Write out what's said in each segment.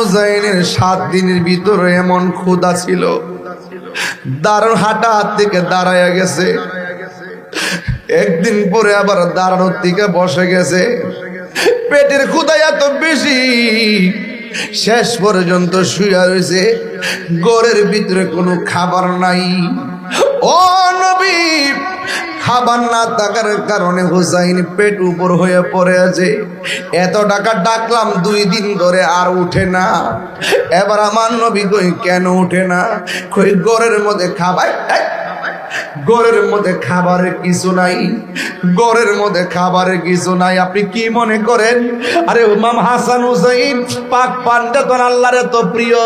হুসাইনের 7 দিনের ভিতরে এমন ক্ষুধা ছিল, দাঁড়ানো হাঁটা হাত থেকে দাঁড়ায়া গেছে, একদিন পরে আবার দাঁড়ানোর থেকে বসে গেছে। পেটের ক্ষুধা এত বেশি, শেষ পর্যন্ত শুয়ে রয়েছে, ঘরের ভিতরে কোনো খাবার নাই। ও নবী, খাবার না থাকার কারণে হুসাইন পেট উপর হয়ে পড়ে আছে। এত টাকা ডাকলাম 2 দিন ধরে আর উঠে না। এবার আমার নবী কই কেন উঠে না? কই ঘরের মধ্যে খাবার, ঘরের মধ্যে খাবারের কিছু নাই, ঘরের মধ্যে খাবারের কিছু নাই। আপনি কি মনে করেন? আরে ইমাম হাসান হুসাইন পাক পাঞ্জাতন আল্লাহর এত প্রিয়,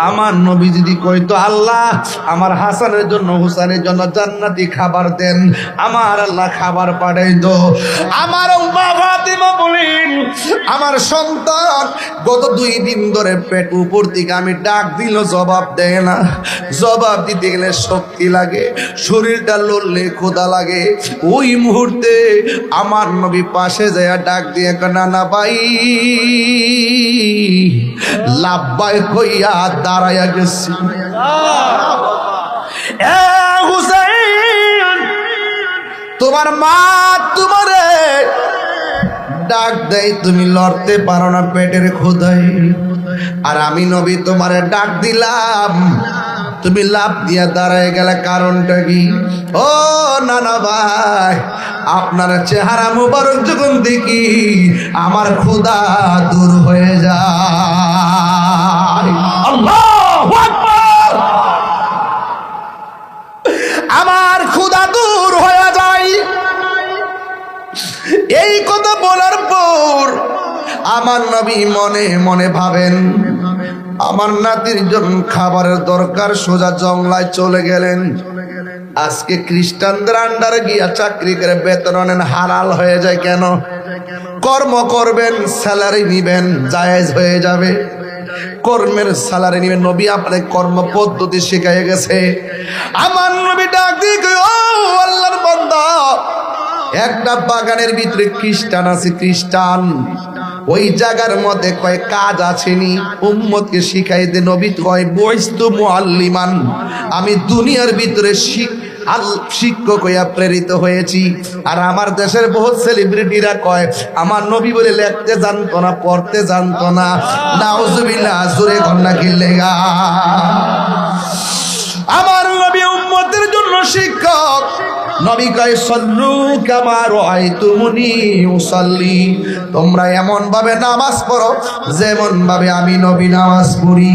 আমার নবী যদি কইতো আল্লাহ আমার হাসানের জন্য হুসাইনের জন্য জান্নাতি খাবার দেন, আমার আল্লাহ খাবার পাঠাইতো। আমার মা ফাতিমা বলেন, আমার সন্তান গত 2 দিন ধরে পেট উপর থেকে আমি ডাক দিল জবাব দেয় না। জবাব দিতে গেলে শক্তি লাগে, শরীরটা লড়লে ক্ষুধা লাগে। ওই মুহূর্তে আমার নবী পাশে যায় ডাক দিয়ে নানা ভাই লাভবাই কইয়া দাঁড়াইয়া গেছি। হুসাইন, তোমার মা তোমারে ডাক দেয়, তুমি লড়তে পারো না পেটের ক্ষুধায়, আর আমি নবী তোমারে ডাক দিলাম, তুমি লাভ দিয়া দাঁড়ায় গেলে কারণটা কি? ও নানা ভাই, আপনার চেহারা মুবারক যখন দেখি আমার ক্ষুধা দূর হয়ে যায়। আল্লাহু আকবার, আমার ক্ষুধা দূর হয়ে যায়। এই কথা বলার পর আমার নবী মনে মনে ভাবেন আমার নাতির জন্য খাবারের দরকার, সোজা জংলায় চলে গেলেন। আজকে খ্রিস্টানদের আন্ডারে গিয়া চাকরি করে বেতন নেন, হালাল হয়ে যায় কেন? কর্ম করবেন, স্যালারি নিবেন, জায়েজ হয়ে যাবে। কর্মের স্যালারি নিবেন, নবী আপনার কর্ম পদ্ধতি শিখাইয়া গেছে। আমার নবী ডাক দিয়ে কই, ও আল্লাহর বান্দা, একটা বাগানের ভিতরে খ্রিস্টান আছে, খ্রিস্টান ওই জায়গার মধ্যে কয় কাজ আসেনি, উম্মতকে শিখাই দে। নবী কয় বইস্তু মুআল্লিমান, আমি দুনিয়ার ভিতরে শিক্ষক হইয়া প্রেরিত হয়েছি। আর আমার দেশের বহুত সেলিব্রিটিরা কয় আমার নবী বলে লিখতে জানতো না, পড়তে জানতো না। নাউজুবিল্লাহ, জোরে কন্যা কিল্লেগা। আমার নবী উম্মতের জন্য শিক্ষক। নবী কয় সাল্লু কামা রাআইতুমুনি উসাল্লি, তোমরা এমন ভাবে নামাজ পড়ো যেমন ভাবে আমি নবী নামাজ পড়ি।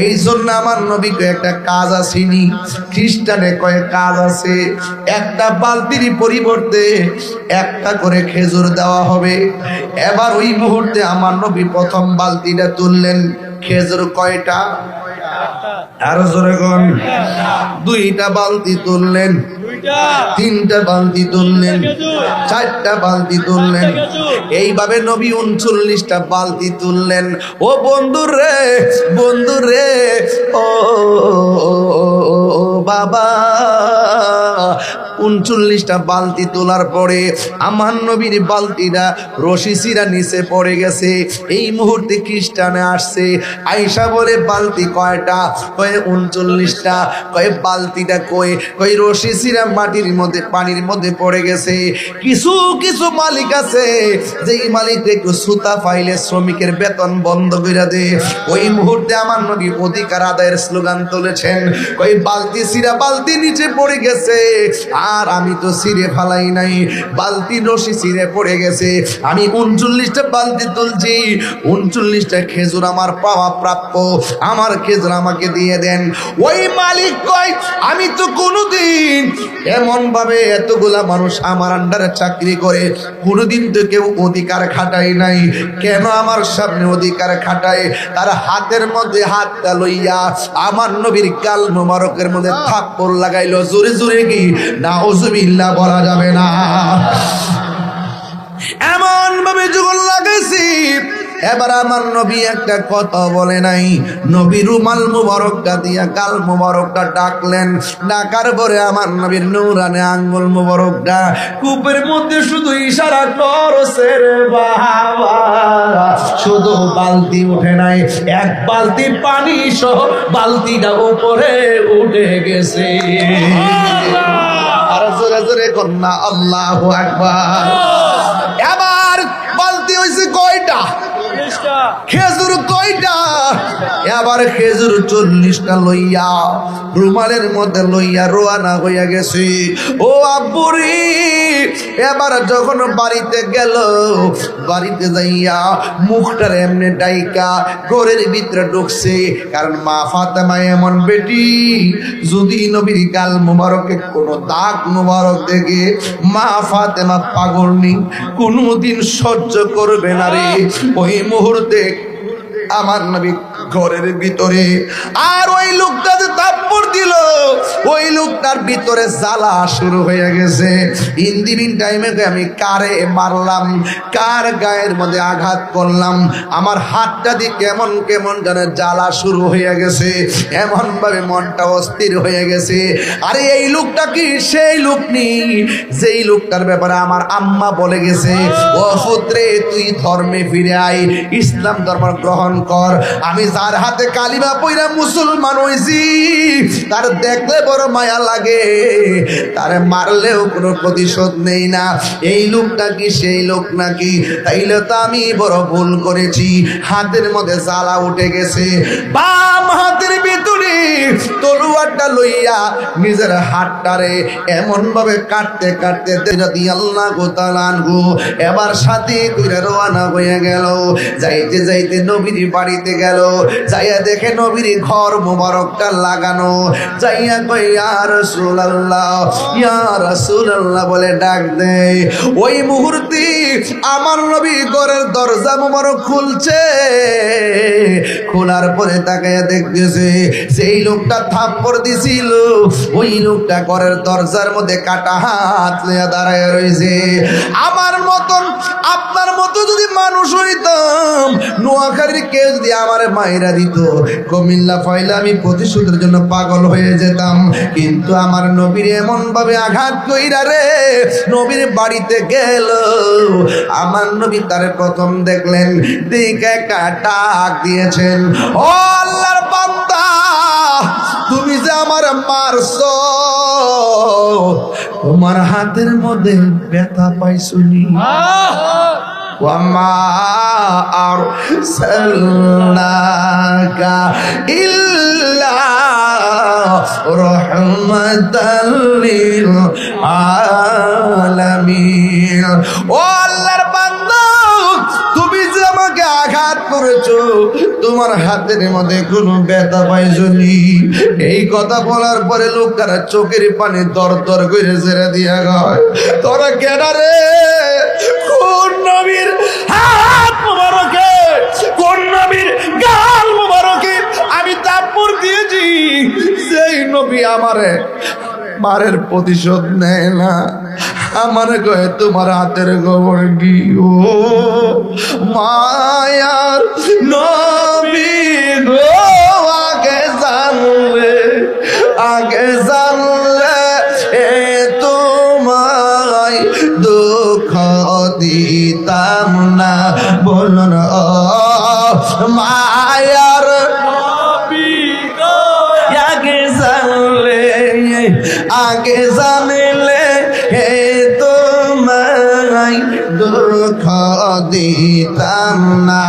এই জন্য আমার নবী কয় একটা কাজ আসেনি, খ্রিস্টানে কয় কাজ আছে। একটা বালতির পরিবর্তে একটা করে খেজুর দেওয়া হবে। এবার ওই মুহূর্তে আমার নবী প্রথম বালতিটা তুললেন। খেজুর কয়টা? আরো জোরে কোন? 2টা বালতি তুললেন, 3টা বালতি তুললেন, 4টা বালতি তুললেন। এইভাবে নবী 39টা বালতি তুললেন। ও বন্ধুরে, বন্ধুরে, ও বাবা, 39টা বালতি তোলার পরে আমার নবীর বালতিটা রশি চিরা নিচে পড়ে গেছে। এই মুহূর্তে খ্রিস্টানে আসছে, আয়েশা বলে বালতি কয়টা? কয়ে 39টা। কয়ে বালতিটা কই রশি চিরা মাটির মধ্যে পানির মধ্যে পড়ে গেছে। কিছু কিছু মালিক আছে যেই মালিক একটু সুতা পাইলে শ্রমিকের বেতন বন্ধ করে দে। ওই মুহূর্তে আমার নবী অধিকার আদায়ের স্লোগান তুলেছেন। কই বালতি চিরা, বালতি নিচে পড়ে গেছে, আর আমি তো ছিঁড়ে ফালাই নাই, বালতি রশি ছিঁড়ে পড়ে গেছে। আমি 39টা বালতি তুলছি, 39টা খেজুর আমার পাওয়া প্রাপ্য, আমার খেজুর আমাকে দিয়ে দেন। ওই মালিক কয় আমি তো কোনোদিন এমন ভাবে এতগুলা মানুষ আমার আন্ডারে চাকরি করে কোনোদিন তো কেউ অধিকার খাটাই নাই, কেন আমার সামনে অধিকার খাটায়? তার হাতের মধ্যে হাতটা লইয়া আমার নবীর গাল মোবারকের মধ্যে থাপ্পড় লাগাইলো। জোরে জোরে কি নাউজুবিল্লাহ বলা যাবে না? এমন ভাবে যখন লাগাইছি এবার আমার নবী একটা কথা বলে নাই, নবী রুমাল মুবারকটা দিয়া গাল মুবারকটা ডাকলেন, ডাকার পরে আমার নবীর নূরানি আঙ্গুল মুবারকটা কূপের মধ্যে শুধু ইশারা করছে রে বাবা, শুধু বালতি উঠে নাই, এক বালতি পানি সহ বালতিটা উপরে উঠে গেছে। আর জোরে জোরে কন্যা আল্লাহু আকবার। এবার বালতি হয়েছে কয়টা? খেজুর কয়টা? এবার খেজুর 40টা লইয়া রুমালের মধ্যে লইয়া রোয়ানা হইয়া গেছে। ও আব্বুরি, এবার যখন বাড়িতে গেল, বাড়িতে যাইয়া মুখটার এমনি ডাইকা ঘরের ভিতরে ঢুকছে। কারণ মা ফাতেমা এমন বেটি, যদি নবীর গাল মুবারকে কোনো দাগ মুবারক দেখে মা ফাতেমা পাগল নেই, কোনোদিন সহ্য করবে না রে। ওই মুহূর্তে আমার নবী ঘরের ভিতরে, আর ওই লোকটা যে থাপ্পড় দিল, ওই লোকটার ভিতরে জ্বালা শুরু হয়ে গেছে। ইন দি মিন টাইমে আমি কারে মারলাম, কার গায়ের মধ্যে আঘাত করলাম, আমার হাতটা দিয়ে কেমন কেমন যেন জ্বালা শুরু হয়ে গেছে, এমন ভাবে মনটা অস্থির হয়ে গেছে। আরে এই লোকটা কি সেই লোক নেই যেই লোকটার ব্যাপারে আমার আম্মা বলে গেছে, ও পুত্রে তুই ধর্মে ফিরে আয়, ইসলাম ধর্ম গ্রহণ কর। আমি যার হাতে কালিমা পইরা মুসলমান হইছি, তার দেখলে বড় মায়া লাগে, তারে মারলেও কোনো প্রতিশোধ নেই না। এই লোকটা কি সেই লোক নাকি? তাইলে তো আমি বড় ভুল করেছি। হাতের মধ্যে জ্বালা উঠে গেছে, বাম হাতের ভিতরে তলোয়ারটা লইয়া নিজের হাতটারে এমন ভাবে কাটতে কাটতে রাদিয়াল্লাহু তাআলা আনহু এবার সাথে কইরা রওনা হয়ে গেল। যাইতে যাইতে নবীর বাড়িতে গেল, যাইয়া দেখে নবীর ঘর মুবারকটা লাগানো। যাইয়া কই ইয়া রাসূলুল্লাহ, ইয়া রাসূলুল্লাহ বলে ডাক দেয়। ওই মুহূর্তে আমার নবী ঘরের দরজা মুবারক খুলছে, খোলার পরে তাকাইয়া দেখতেছে সেই লোকটা থাপ্পড় দিছিল, ওই লোকটা ঘরের দরজার মধ্যে কাটা হাত নিয়ে দাঁড়ায় রয়েছে। আমার মতন আপনার মতো যদি মানুষ হইতাম, নোয়াখালীর কেউ যদি আমার মায়েরা দিত, কুমিল্লা ফাইলে আমি প্রতিশোধের জন্য পাগল হয়ে যেতাম। কিন্তু আমার নবীর এমন ভাবে আঘাত কইরা রে, নবীর বাড়িতে গেল, আমার নবী তারে প্রথম দেখলেন, দেখে একটা ডাক দিয়েছেন, ও আল্লাহর বান্দা, তুমি যে আমার মারছো, তোমার হাতের মধ্যে ব্যথা পাইছুনি? ওয়ামা আরসালনাকা ইল্লা রাহমাতাল লিল আলামিন। ও আল্লাহর বান্দা, তুমি যে আমাকে আঘাত করেছো, তোমার হাতের মধ্যে কোনো ব্যথা পাইছনি? এই কথা বলার পরে লোকটারা চোখের পানি দর দর করে ছেড়ে দিয়া গয়। তোরা কেডা রে? কোন নবীর হাত মুবারকে, কোন নবীর গাল মুবারকে আমি থাপ্পড় দিয়েছি, সেই নবী আমারে মারের প্রতিশোধ নেয় না? আমার কয়ে তোমার হাতের খবর কি? ও মায়ার নবী গো, আগে জানলে, আগে জানলে এ তোমায় দুঃখ দিতাম না। বলুন ও মায়ার নবী গো, আগে জানলে, আগে জানলে হে তোমায় দুঃখ দিতাম না।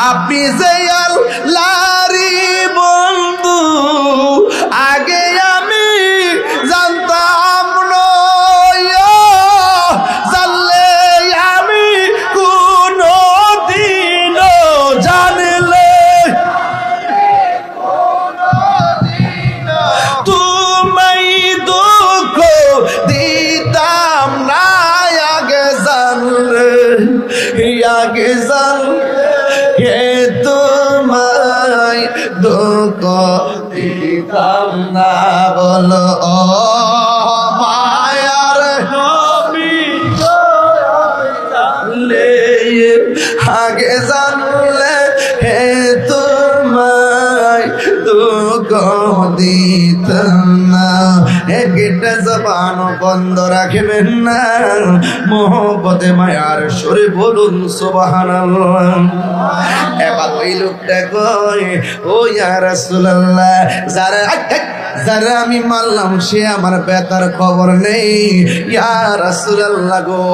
আপনি যে আল্লাহরই বন্ধু, আগে আমি জানতাম না, জানলে আমি কোনদিন জানলে তোমায় দুঃখ দিতাম না। আগে জানলে, আগে জানলে হে তোমায় দুঃখ দিতাম না। বলো ও মায়ার নবী, আগে জানলে, আগে জানলে দিতাম না। একটা জবান বন্ধ রাখবেন না, মোহব্বতে মায়ার সুরে বলুন সুবহানাল্লাহ। এবার ওই লোকটা কয়, ও ইয়া রাসূলুল্লাহ, যারা আমি মারলাম সে আমার ব্যথার খবর নেই। ইয়া রাসূলুল্লাহ গো,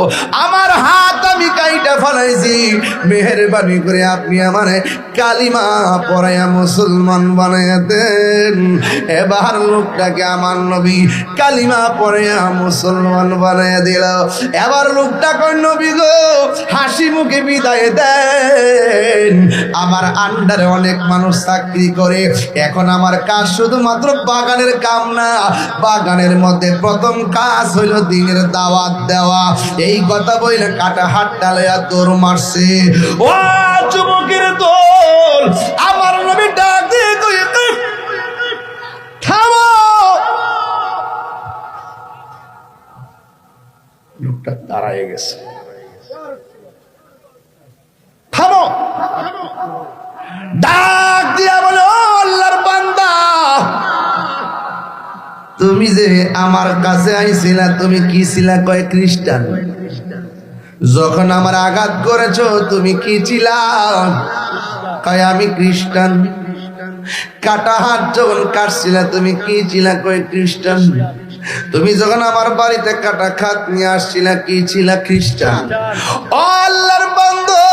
আমার হাত আমি কাইটা ফেলাইছি, মেহেরবানি করে আপনি আমার কালিমা পড়াইয়া মুসলমান বানাইয়া দেন। এবার লোকটাকে আমার নবী কালিমা পড়াইয়া মুসলমান বানাইয়া দিল। এবার লোকটা কয়, নবী গো হাসি মুখে বিদায় দেন, আমার আন্ডারে অনেক মানুষ চাকরি করে, এখন আমার কাজ শুধুমাত্র বাগানের কাম না, বাগানের মধ্যে প্রথম কাজ হইল দিনের দাওয়াত দেওয়া। এই কথা বইলে কাটা হাত ডালাইয়া দৌড় মারছে। ও যুবকের দল, আমার নবী ডাক দিয়ে কই, থামো। লোকটা দাঁড়ায় গেছে, থামো। ডাক দিয়া বলে, ও আল্লাহর বান্দা, তুমি যে আমার কাছে আইছিলা তুমি কি ছিলা? কয় খ্রিস্টান। যখন আমার আঘাত করেছো তুমি কি ছিলা? কয় আমি খ্রিস্টান। কাটা হাত যখন কাটছিলা তুমি কি ছিলা? কয় খ্রিস্টান। তুমি যখন আমার বাড়িতে কাটা খাত নিয়ে আসছিলা কি ছিলা? খ্রিস্টান। ও আল্লাহর বান্দা,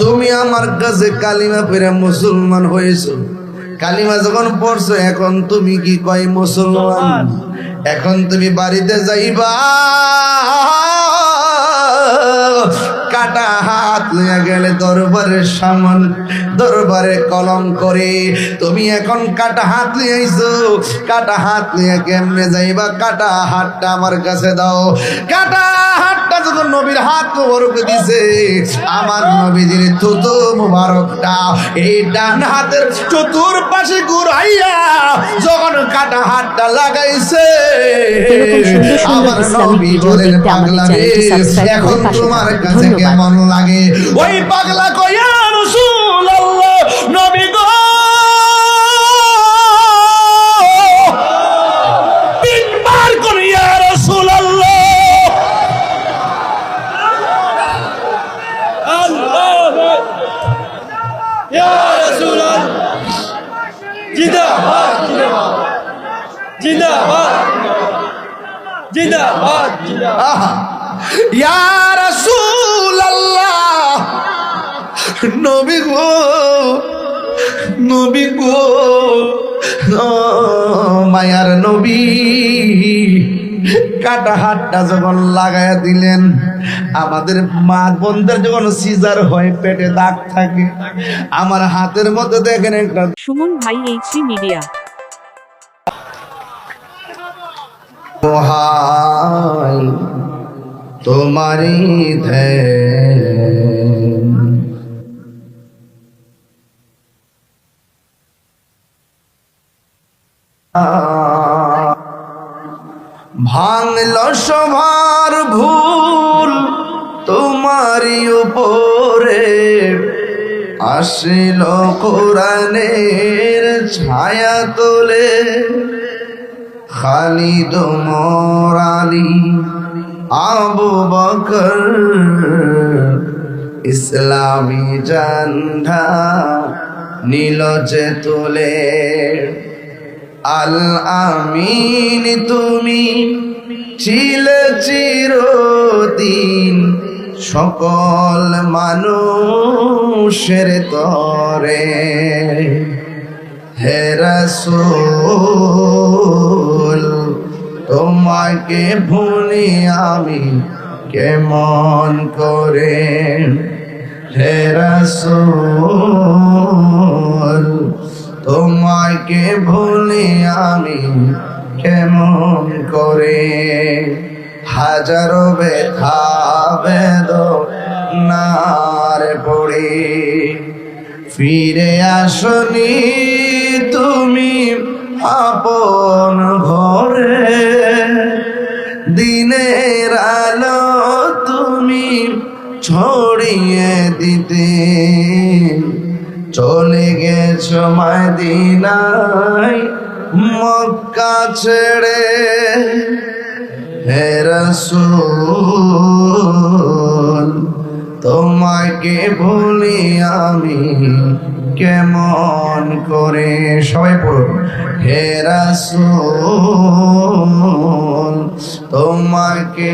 তুমি আমার কাছে কালিমা পড়ে মুসলমান হয়েছো। কালিমা যখন পড়ছো এখন তুমি কি কয়? মুসলমান। এখন তুমি বাড়িতে যাইবা, কাটা হাত লইয়া গেলে দরবারের সামন, দরবারে কলম করে। তুমি এখন কাটা হাত লইয়া আইছো, কাটা হাত লইয়া কেমনে যাইবা? কাটা হাতটা আমার কাছে দাও। কাটা হাতটা যখন নবীর হাত মোবারক দিছে, আমার নবীজির থুতু মোবারকটা এই ডান হাতের চতুর্পাশে ঘুরাইয়া যখন কাটা হাতটা লাগাইছে, আমার নবী বলেন, পাগলা রে, এখন তোমার কাছে কেমন লাগে? ওই পাগলা কয়, ইয়া রাসূলুল্লাহ, নবী গো, তিনবার করে ইয়া রাসূলুল্লাহ। আল্লাহু ইয়া রাসূলুল্লাহ, জিন্দাবাদ জিন্দাবাদ জিন্দাবাদ জিন্দাবাদ। ইয়া রাসূলুল্লাহ, নবী গো, নবী গো, মায়ার নবী, কাটা হাতটা যখন লাগাইয়া দিলেন, আমাদের মা বোনদের যখন সিজার হয় পেটে দাগ থাকে, আমার হাতের মধ্যে দেখেন একটা। সুমন ভাই, এইচডি মিডিয়া। ওহাই তোমারি ভাঙল সভার ভুল তোমারি উপরে, আসিল কোরআনের ছায়া তোলে, খালিদ ওমর আলী আবু বকর ইসলামী ঝান্ডা নীল যে তোলে। আল আমিন তুমি ছিলে চিরদিন সকল মানুষের তরে, হে রাসূল তোমাকে ভুলি আমি কেমন করে, হে রাসূল তোমাকে ভুলি আমি কেমন করে। হাজারো ব্যথা বেদনার পড়ে ফিরে আসনি তুমি আপন ঘরে, দিনের আলো তুমি ছড়িয়ে দিতে চলে গেছো মদিনায় মক্কা ছেড়ে হে রাসূল তোমাকে ভুলি আমি কেমন করে সবাই পড়ুন হে রাসূল তোমাকে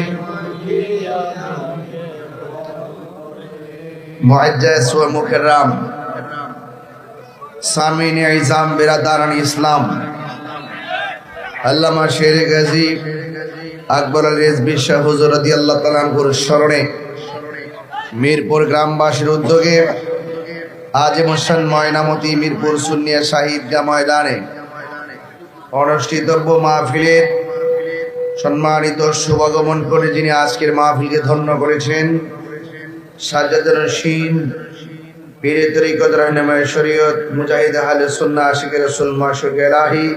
মুআজ্জাজ ওয়া মুকাররম সামিন ইজাম বিরাদারান ইসলাম আল্লামা শের গাজী আকবর আলী রেজভী শাহ হুজুর রাদিয়াল্লাহু তাআলা আনহুর স্মরণে মিরপুর গ্রামবাসীর উদ্যোগে আজ মোহসেন ময়নামতি মিরপুর সুন্নিয়া শাহিদগাহ ময়দানে অনুষ্ঠিতব্য মাহফিলের সম্মানিত শুভাগমন করে যিনি আজকের মাহফিলকে ধন্য করেছেন সাজ্জাদুর রশিদ পীরে তরিকত রাহনুমায়ে শরীয়ত মুজাহিদ আহলে সুন্নাহ আশিকে রাসূল মাশুক ইলাহি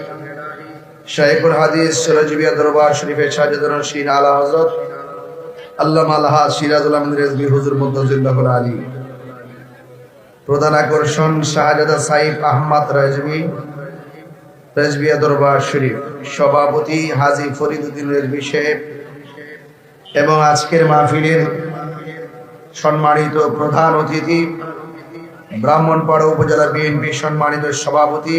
শাইখুল হাদিস সিরাজবিয়া দরবার শরীফের সাজ্জাদুর রশিদ আলা হযরত আল্লামা আলহাজ সিরাজুল আমিন রেজভী হুজুর মুদ্দাজিল্লাহুল আলী প্রধান আকর্ষণ শাহজাদা সাইফ আহমদ রেজভিয়া দরবার শরীফ সভাপতি হাজী ফরিদউদ্দিন রেজভী সাহেব এবং আজকের মাহফিলের সম্মানিত প্রধান অতিথি ব্রাহ্মণপাড়া উপজেলা বিএনপি সম্মানিত সভাপতি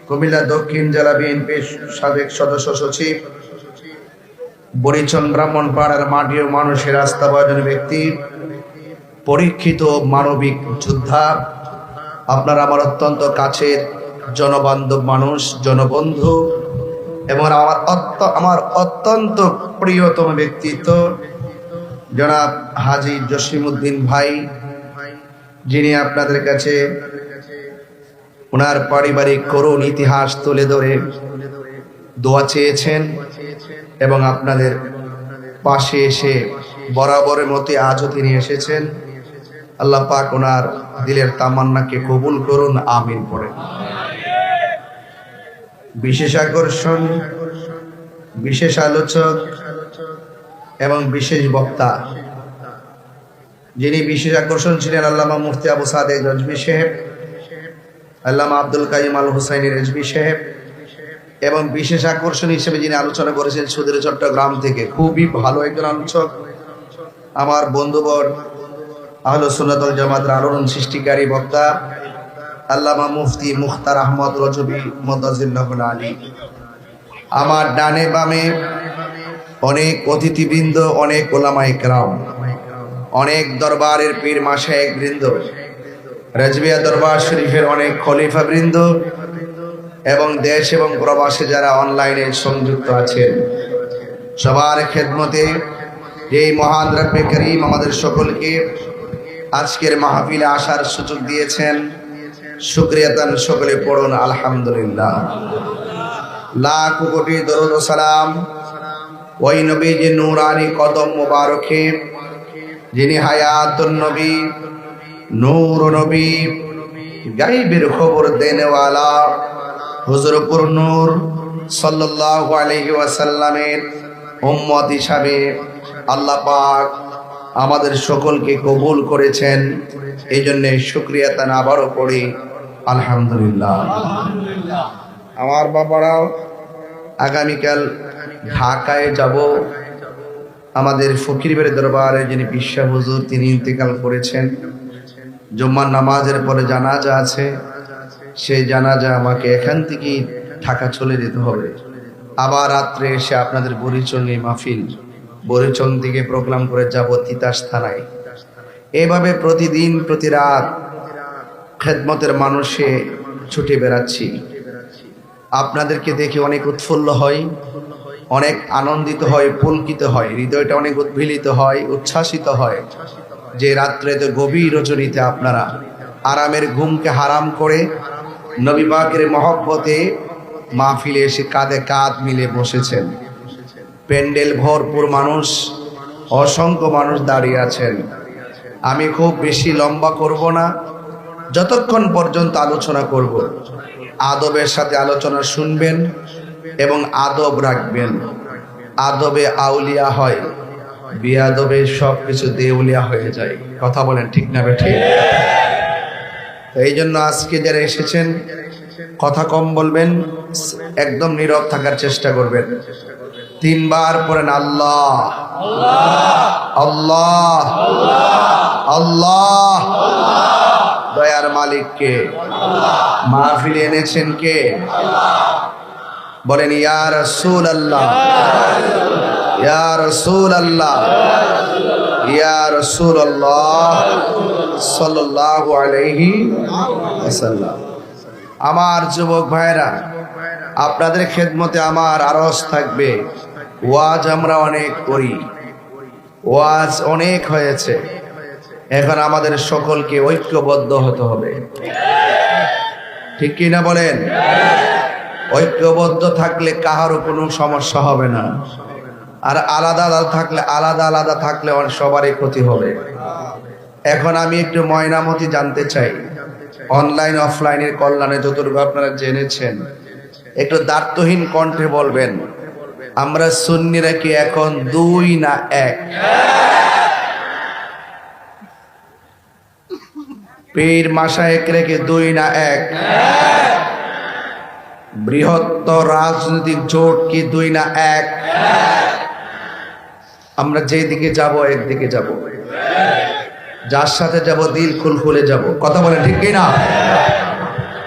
কুমিল্লা দক্ষিণ জেলা বিএনপির সাবেক সদস্য সচিব বরিচন ব্রাহ্মণপাড়ার মাটি ও মানুষের আস্থাভাজন ব্যক্তি পরীক্ষিত মানবিক যোদ্ধা আপনার আমার অত্যন্ত কাছের জনবান্ধব মানুষ জনবন্ধু এবং আমার অত্যন্ত প্রিয়তম ব্যক্তিত্ব জনাব হাজী জসিমউদ্দিন ভাই যিনি আপনাদের কাছে ওনার পারিবারিক করুণ ইতিহাস তুলে ধরে দোয়া চেয়েছেন এবং আপনাদের পাশে এসে বরাবরের মতো আজও তিনি এসেছেন আল্লাহ পাক ওনার দিলের তামান্নাকে কবুল করুন আমিন পড়েন বিশেষ আকর্ষণ বিশেষ আলোচক এবং বিশেষ বক্তা যিনি বিশেষ আকর্ষণ ছিলেন আল্লামা মুফতি আবু সাদেক রেজভী সাহেব আল্লামা আব্দুল কাইম আল হুসাইনি রেজভী সাহেব এবং বিশেষ আকর্ষণ হিসেবে যিনি আলোচনা করেছেন সুদূর চট্টগ্রাম থেকে খুবই ভালো একজন আলোচক আমার বন্ধুবর আহলুস সুন্নাত ওয়াল জামাতের আলোড়ন সৃষ্টিকারী বক্তা আল্লামা মুফতি মুখতার আহমদ রজবী মুদ্দাজিল্লাহুল আলী আমার ডানে বামে অনেক অতিথিবৃন্দ অনেক ওলামায়ে কেরাম অনেক দরবারের পীর মাশায়েখ বৃন্দ রেজভিয়া দরবার শরীফের অনেক খলিফা বৃন্দ এবং দেশ এবং প্রবাসে যারা অনলাইনে সংযুক্ত আছেন সবার খেদমতে এই মহান রব্বে করিম আমাদের সকলকে আজকের মাহফিলে আসার সুযোগ দিয়েছেন শুকরিয়া তান সকলে পড়ুন আলহামদুলিল্লাহ লাখ কোটি দরুদ ও সালাম ওই নবীজি নূরানি কদম মোবারকে যিনি হায়াতুন নবী নূর নবী গায়বের খবর দেনেওয়ালা হুজুরপুর নূর সাল্লাল্লাহু আলাইহি ওয়াসাল্লামের উম্মত হিসাবে আল্লাহ পাক আমাদের সকলকে কবুল করেছেন এই জন্য শুকরিয়া তান আবারও পড়ি আলহামদুলিল্লাহ। আমার বাবারাও আগামীকাল ঢাকায় যাব আমাদের ফকিরবের দরবারে যিনি পিসা হুজুর তিনি ইন্তেকাল করেছেন জুম্মার নামাজের পরে জানাজা আছে সেই জানাজা আমাকে এখান থেকে ঢাকা চলে যেতে হবে আবার রাত্রে এসে আপনাদের বরিচঙ্গে মাহফিল বরিচং থেকে প্রোগ্রাম করে যাব তিতাস থানায় এভাবে প্রতিদিন প্রতি রাত খেদমতের মানুষে ছুটে বেড়াচ্ছি আপনাদেরকে দেখে অনেক উৎফুল্ল হয় অনেক আনন্দিত হয় পুলকিত হয় হৃদয়টা অনেক উদ্ভিলিত হয় উচ্ছ্বাসিত হয় যে রাত্রে তো গভীর রজনীতে আপনারা আরামের ঘুমকে হারাম করে নবী পাকের মহব্বতে মাহফিলে এসে কাঁধে কাঁধ মিলে বসেছেন প্যান্ডেল ভরপুর মানুষ অসংখ্য মানুষ দাঁড়িয়ে আছেন আমি খুব বেশি লম্বা করব না যতক্ষণ পর্যন্ত আলোচনা করব আদবের সাথে আলোচনা শুনবেন এবং আদব রাখবেন আদবে আউলিয়া হয় বেয়াদবে সব কিছু দেউলিয়া হয়ে যায় কথা বলেন ঠিক না বেঠিক এই জন্য আজকে যারা এসেছেন কথা কম বলবেন, একদম নীরব থাকার চেষ্টা করবেন। 3 বার পড়েন আল্লাহ আল্লাহ আল্লাহ। দয়ার মালিক কে? মাহফিলে এনেছেন কে? বলেন ইয়া রাসূলুল্লাহ ইয়া রাসূলুল্লাহ ইয়া রাসূলুল্লাহ সাল্লাল্লাহু আলাইহি ওয়াসাল্লাম। আমার যুবক ভাইরা, আপনাদের খেদমতে আমার আরজ থাকবে। ওয়াজ আমরা অনেক করি, ওয়াজ অনেক হয়েছে, এখন আমাদের সকলকে ঐক্যবদ্ধ হতে হবে। ঠিক কি না বলেন? ঐক্যবদ্ধ থাকলে কাহারও কোনো সমস্যা হবে না, আর আলাদা আলাদা থাকলে সবারই ক্ষতি হবে। এখন আমি একটু ময়নামতি জানতে চাই, অনলাইন অফলাইনের কল্যাণে যতটুকু আপনারা জেনেছেন, একটু দায়িত্বহীন কণ্ঠে বলবেন, আমরা সুন্নিরা কি এখন 2 না 1? পীর মাশায়েখ রেখে 2 না 1? বৃহত্তর রাজনৈতিক জোট কি 2 না 1? আমরা যেদিকে যাব একদিকে যাব, যার সাথে যাব দিল খুলে যাব। কথা বলেন ঠিক কি না?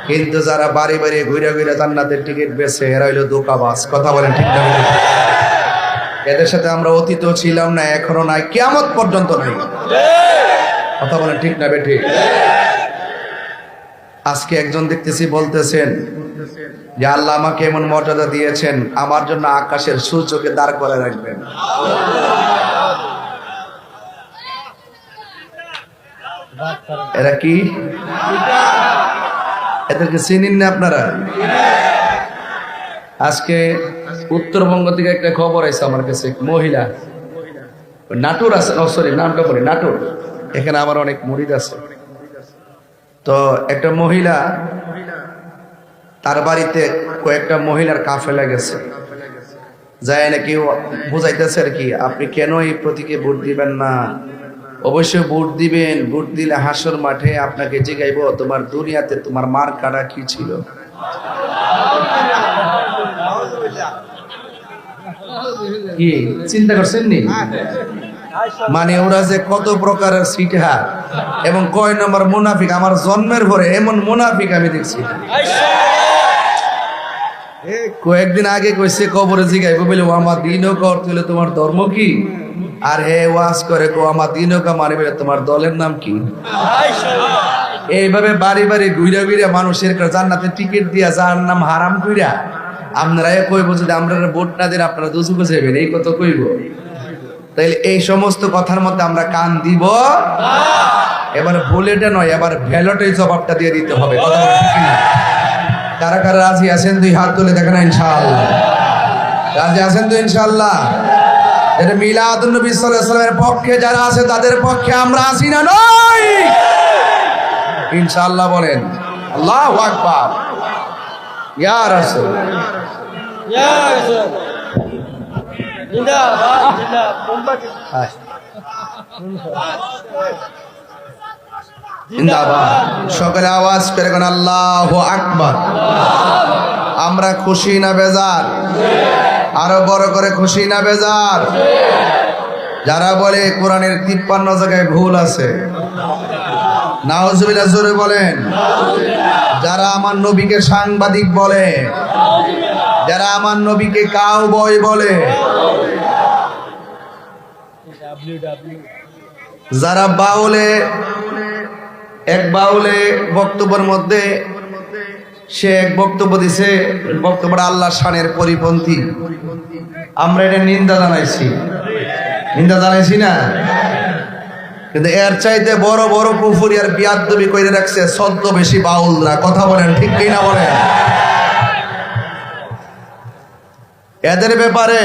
কিন্তু যারা বাড়ি বাড়ি ঘুরে ঘুরে জান্নাতের টিকিট বেছে, এরা হইলো ধোঁকাবাজ। কথা বলেন ঠিক না? এদের সাথে আমরা অতীতও ছিলাম না, এখনো নাই, কিয়ামত পর্যন্ত নাই। কথা বলেন ঠিক না বেঠিক? আজকে একজন দেখতেছি বলতেছেন যে আল্লাহ আমাকে এমন মর্যাদা দিয়েছেন, আমার জন্য আকাশের সূর্যকে দাঁড় করে রাখবেন। এরা কি? এদেরকে চিনেন না আপনারা? আজকে উত্তরবঙ্গ থেকে একটা খবর আছে আমার কাছে, মহিলা নাটোর আছে, সরি নামটা বলি, নাটোর, এখানে আমার অনেক মুরিদ আছে। তো একটা মহিলা, তার বাড়িতে কয়েকটা মহিলার কাফেলা গেছে, যায় নাকি বুঝাইতেছে আর কি, আপনি কেন এই প্রতীকে ভোট দিবেন না? অবশ্যই ভোট দিবেন, ভোট দিলে হাসর মাঠে আপনাকে জিগাইব তোমার দুনিয়াতে তোমার মার কাটা কি ছিল। কি চিন্তা করছেন নি? মানে ওরা যে কত প্রকারের সিটহা এবং কয় নম্বর মুনাফিক, আমার জন্মের পরে এমন মুনাফিক আমি দেখছি। কয়েকদিন আগে কইছে কবরে জিগাইব বলে, ও আমার দিনও কর তুলে তোমার ধর্ম কি? আর হে ওয়াজ করে কো আমার দিনও কা মানে বলে তোমার দলের নাম কি? এইভাবে বাড়ি বাড়ি ঘুরে ঘুরে মানুষের জান্নাতের টিকিট দিয়া যার নাম হারাম কইরা আপনারা কইব যদি আমরা ভোট না দিন আপনারা দুজুকে যাবেন, এই কথা কইব। তাইলে এই সমস্ত কথার মধ্যে আমরা কান দিব? এবার বুলেটে নয়, এবার ভ্যালটে জবাবটা দিয়ে দিতে হবে। কথা বলেন ঠিক না? কারা কারা রাজি আছেন 2 হাত তুলে দেখেন ইনশাআল্লাহ। রাজি আছেন তো ইনশাআল্লাহ? এটা মিলাদুন নবী সাল্লাল্লাহু আলাইহি ওয়াসাল্লামের পক্ষে যারা আছে তাদের পক্ষে আমরা আছি না নই? ইনশাআল্লাহ বলেন আল্লাহু আকবার। ইয়া রাসূল, ইয়া রাসূল, জিন্দাবাদ, জিন্দাবাদ, জিন্দাবাদ। সকলে আওয়াজ করে কোন আল্লাহু আকবার। আমরা খুশি না বেজার? আরো বড় করে খুশি না বেজার? যারা বলে কোরআনের 53 জায়গায় ভুল আছে, নাউজুবিল্লাহ জোরে বলেন। যারা আমার নবীকে সাংবাদিক বলে, যারা আমার নবীকে কাউবয় বলে, যারা বাউলে, এক বাউলে বক্তব্যের মধ্যে সে এক বক্তব্য দিছে, বক্তব্যটা আল্লাহর শানের পরিপন্থী, আমরা এটা নিন্দা জানাইছি, নিন্দা জানাইছি না? কিন্তু এর চাইতে বড় বড় কুফরি আর বিয়াদবি কইরে রাখছে ছদ্মবেশী বাউলরা। কথা বলেন ঠিক কি না বলেন? এদের ব্যাপারে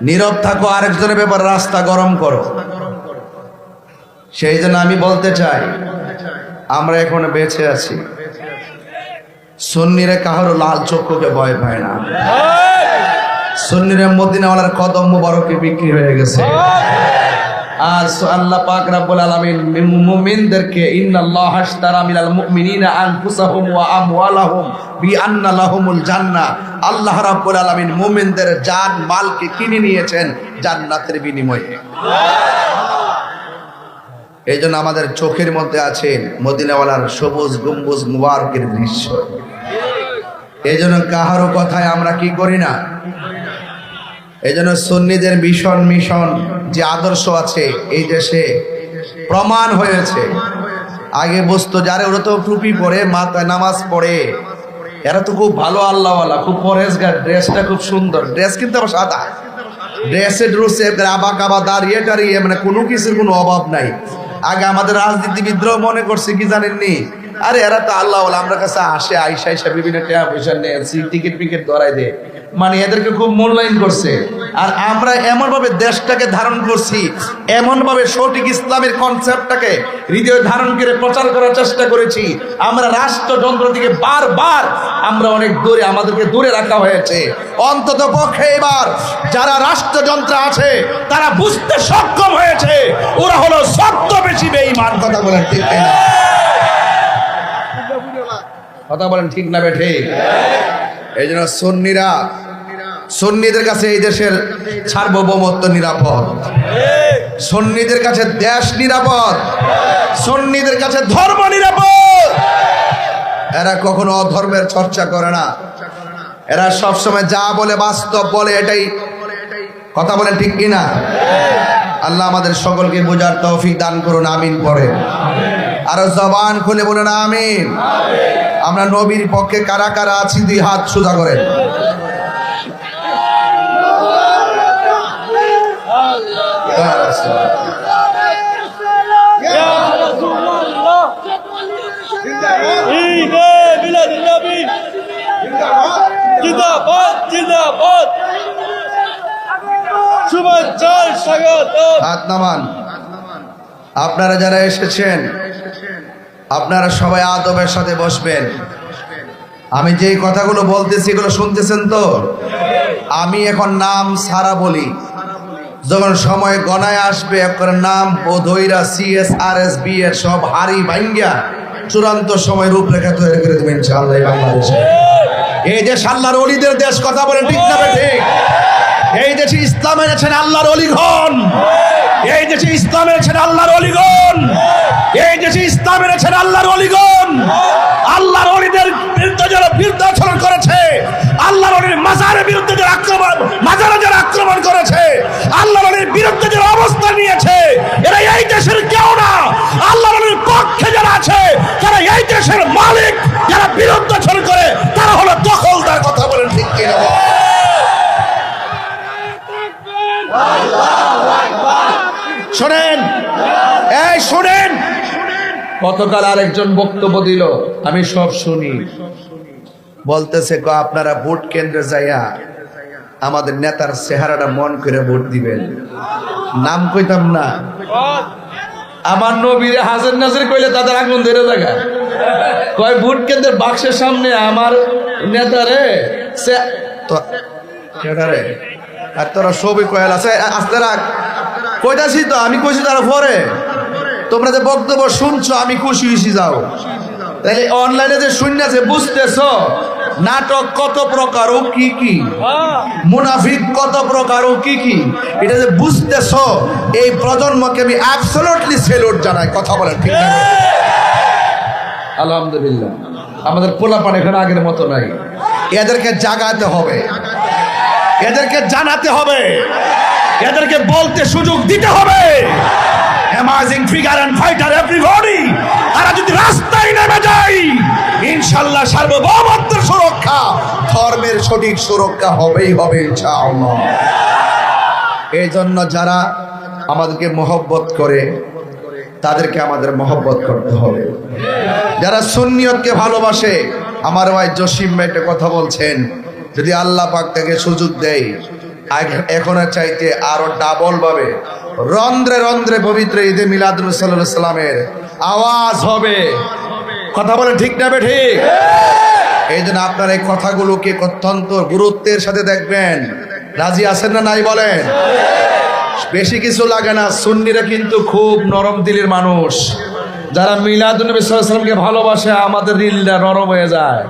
নীরব থাকো, আরেকজনের ব্যাপারে রাস্তা গরম করো। সেই জন্য আমি বলতে চাই, আমরা এখন বেঁচে আছি, সুন্নিরা কাহারও লাল চক্ষুকে ভয় পায় না। সুন্নিরা মদিনাওয়ালার কদম মুবারকে বিক্রি হয়ে গেছে। আর আল্লাহ পাক রব্বুল আলামিন মুমিনদেরকে ইন্নাল্লাহ আশতারা মিনাল মুমিনিনা আনফুসাহুম ওয়া আমওয়ালাহুম বিআন্না লাহুমুল জান্নাহ। আল্লাহ রাব্বুল আলামিন মুমিনদের জান মালকে কিনে নিয়েছেন জান্নাতের বিনিময়ে। এই জন্য আমাদের চোখের মধ্যে আছে মদিনাওয়ালার সবুজ গম্বুজ মুবারকের দৃশ্য। এই জন্য কাহারও কথায় আমরা কি করি না। এই জন্য সুন্নিদের মিশন যে আদর্শ আছে এই দেশে প্রমাণ হয়েছে। আগে বুঝতো যারা ওরা তো টুপি পরে মাথায় নামাজ পড়ে, এরা তো খুব ভালো আল্লাহওয়ালা, খুব পরেজগার, ড্রেসটা খুব সুন্দর, ড্রেস কিন্তু আবার সাদা, ড্রেসের রুসে আবা কাবা দাঁড়িয়ে টাড়িয়ে মানে কোনো কিছুর কোনো অভাব নাই। আগে আমাদের রাজনীতিবিদরাও মনে করছে কি জানেননি, আরে এরা তো আল্লাহওয়ালা, আমরা কাছে আসে আইসা বিভিন্ন টাকা পয়সা নেয়, টিকিট ধরাই দেয়, মানে এদেরকে খুব মূল্যায়ন করছে। আর আমরা এমন ভাবে দেশটাকে ধারণ করছি, এমন ভাবে সঠিক ইসলামের কনসেপ্টটাকে হৃদয়ে ধারণ করে প্রচার করার চেষ্টা করেছি। আমরা রাষ্ট্রযন্ত্র থেকে বারবার আমরা অনেক দূরে, আমাদেরকে দূরে রাখা হয়েছে। অন্তত পক্ষে এবার যারা রাষ্ট্রযন্ত্র আছে তারা বুঝতে সক্ষম হয়েছে ওরা হলো সত্য বেশি বেঈমান। কথা বলেন ঠিক না? কথা বলেন ঠিক না বেঠে? এই জন্য সুন্নিদের কাছে এই দেশের সার্বভৌমত্ব নিরাপদ, সুন্নিদের কাছে দেশ নিরাপদ, সুন্নিদের কাছে ধর্ম নিরাপদ। এরা কখনো অধর্মের চর্চা করে না, এরা সবসময় যা বলে বাস্তব বলে, এটাই। কথা বলেন ঠিক কিনা? আল্লাহ আমাদের সকলকে বোঝার তৌফিক দান করুন, আমিন পড়েন। আরো জবান খুলে বলুন আমিন। আমরা নবীর পক্ষে কারা কারা আছি দুই হাত সোজা করেন। হাত নামান। আপনারা যারা এসেছেন আপনারা সবাই আদবের সাথে বসবেন। আমি যে কথাগুলো বলতেছি এগুলো শুনতেছেন তো? আমি এখন নাম সারা বলি, যখন সময় গণায় আসবে একবার নাম বোধইরা CSRS বিএর সব হারি ভাঙ্গিয়া চূড়ান্ত সময় রূপরেখা তৈরি করে দেবেন ইনশাআল্লাহ। বাংলাদেশে এই দেশ আল্লাহর ওলিদের দেশ। কথা বলেন ঠিক না ঠিক? এই দেশে ইসলাম এনেছেন আল্লাহর ওলিগণ, এই দেশে ইসলাম এনেছেন আল্লাহর ওলিগণ, এই দেশে ইসলাম এনেছেন আল্লাহর ওলিগণ। আল্লাহর ওলিদের বিরুদ্ধে যারা বিরুদ্ধাচরণ করেছে, আল্লাহর ওলির মাজারের বিরুদ্ধে যারা আক্রমণ করেছে, আল্লাহর ওলির বিরুদ্ধে যারা অবস্থান নিয়েছে, এরা এই দেশের কেউ না। আল্লাহর ওলির পক্ষে যারা আছে তারা এই দেশের মালিক, যারা বিরুদ্ধাচরণ করে তারা হলো দখলদার। কথা বলেন ঠিক কিনা? শোনেন, এই শোনেন, গতকাল আরেকজন বক্তব্য দিল, আমি সব শুনি, বলতেছে আপনারা ভোট কেন্দ্রে যাইয়া আমাদের নেতার চেহারাটা মন করে ভোট দিবেন। নাম কইতাম না, আমার নবীরে হাজির নাজির কইলে তাদের আগুন ধরে জায়গা কয় ভোট কেন্দ্রের বাক্সের সামনে আমার নেতারে আর তোরা সবই কয়াল আছে আস্তে রাখ। কইতাছি তো, আমি কইছি তারা পরে, তোমরা যে বক্তব্য শুনছো আমি খুশি হয়েছি। যাও তাহলে অনলাইনে যে শুনছে বুঝতেছ নাটক কত প্রকার ও কি কি, মুনাফিক কত প্রকার ও কি কি, এটা যে বুঝতেছ, এই প্রজন্মকে আমি অ্যাবসলিউটলি সেলুট জানাই। কথা বলেন ঠিক না? আলহামদুলিল্লাহ আমাদের পোলাপান এখানে আগের মতো নাই। এদেরকে জাগাতে হবে, এদেরকে জানাতে হবে, এদেরকে বলতে সুযোগ দিতে হবে। Amazing figure and fighter everybody, তারা যদি রাস্তায় নেমে যায় ইনশাআল্লাহ সার্বভৌমত্বের সুরক্ষা, ধর্মের সঠিক সুরক্ষা হবেই হবে ইনশাআল্লাহ। এই জন্য যারা আমাদেরকে মহব্বত করে তাদেরকে আমাদের মহব্বত করতে হবে। যারা সুন্নিয়তকে ভালোবাসে, আমার ভাই জসিম ভাই একটা কথা বলছেন, যদি আল্লাহ পাক তাকে সুযোগ দেয় এখনের চাইতে আরো ডাবল ভাবে রন্ধ্রে রন্ধ্রে পবিত্র ঈদে মিলাদুন নবী সাল্লাল্লাহু আলাইহি সাল্লামের আওয়াজ হবে। কথা বলেন ঠিক না ঠিক? এই জন্য আপনার এই কথাগুলোকে অত্যন্ত গুরুত্বের সাথে দেখবেন। রাজি আছেন না নাই বলেন? বেশি কিছু লাগে না। সুন্নিরা কিন্তু খুব নরম দিলের মানুষ। যারা মিলাদুন নবী সাল্লাল্লাহু আলাইহি ওয়াসাল্লামকে ভালোবাসে আমাদের দিলটা নরম হয়ে যায়।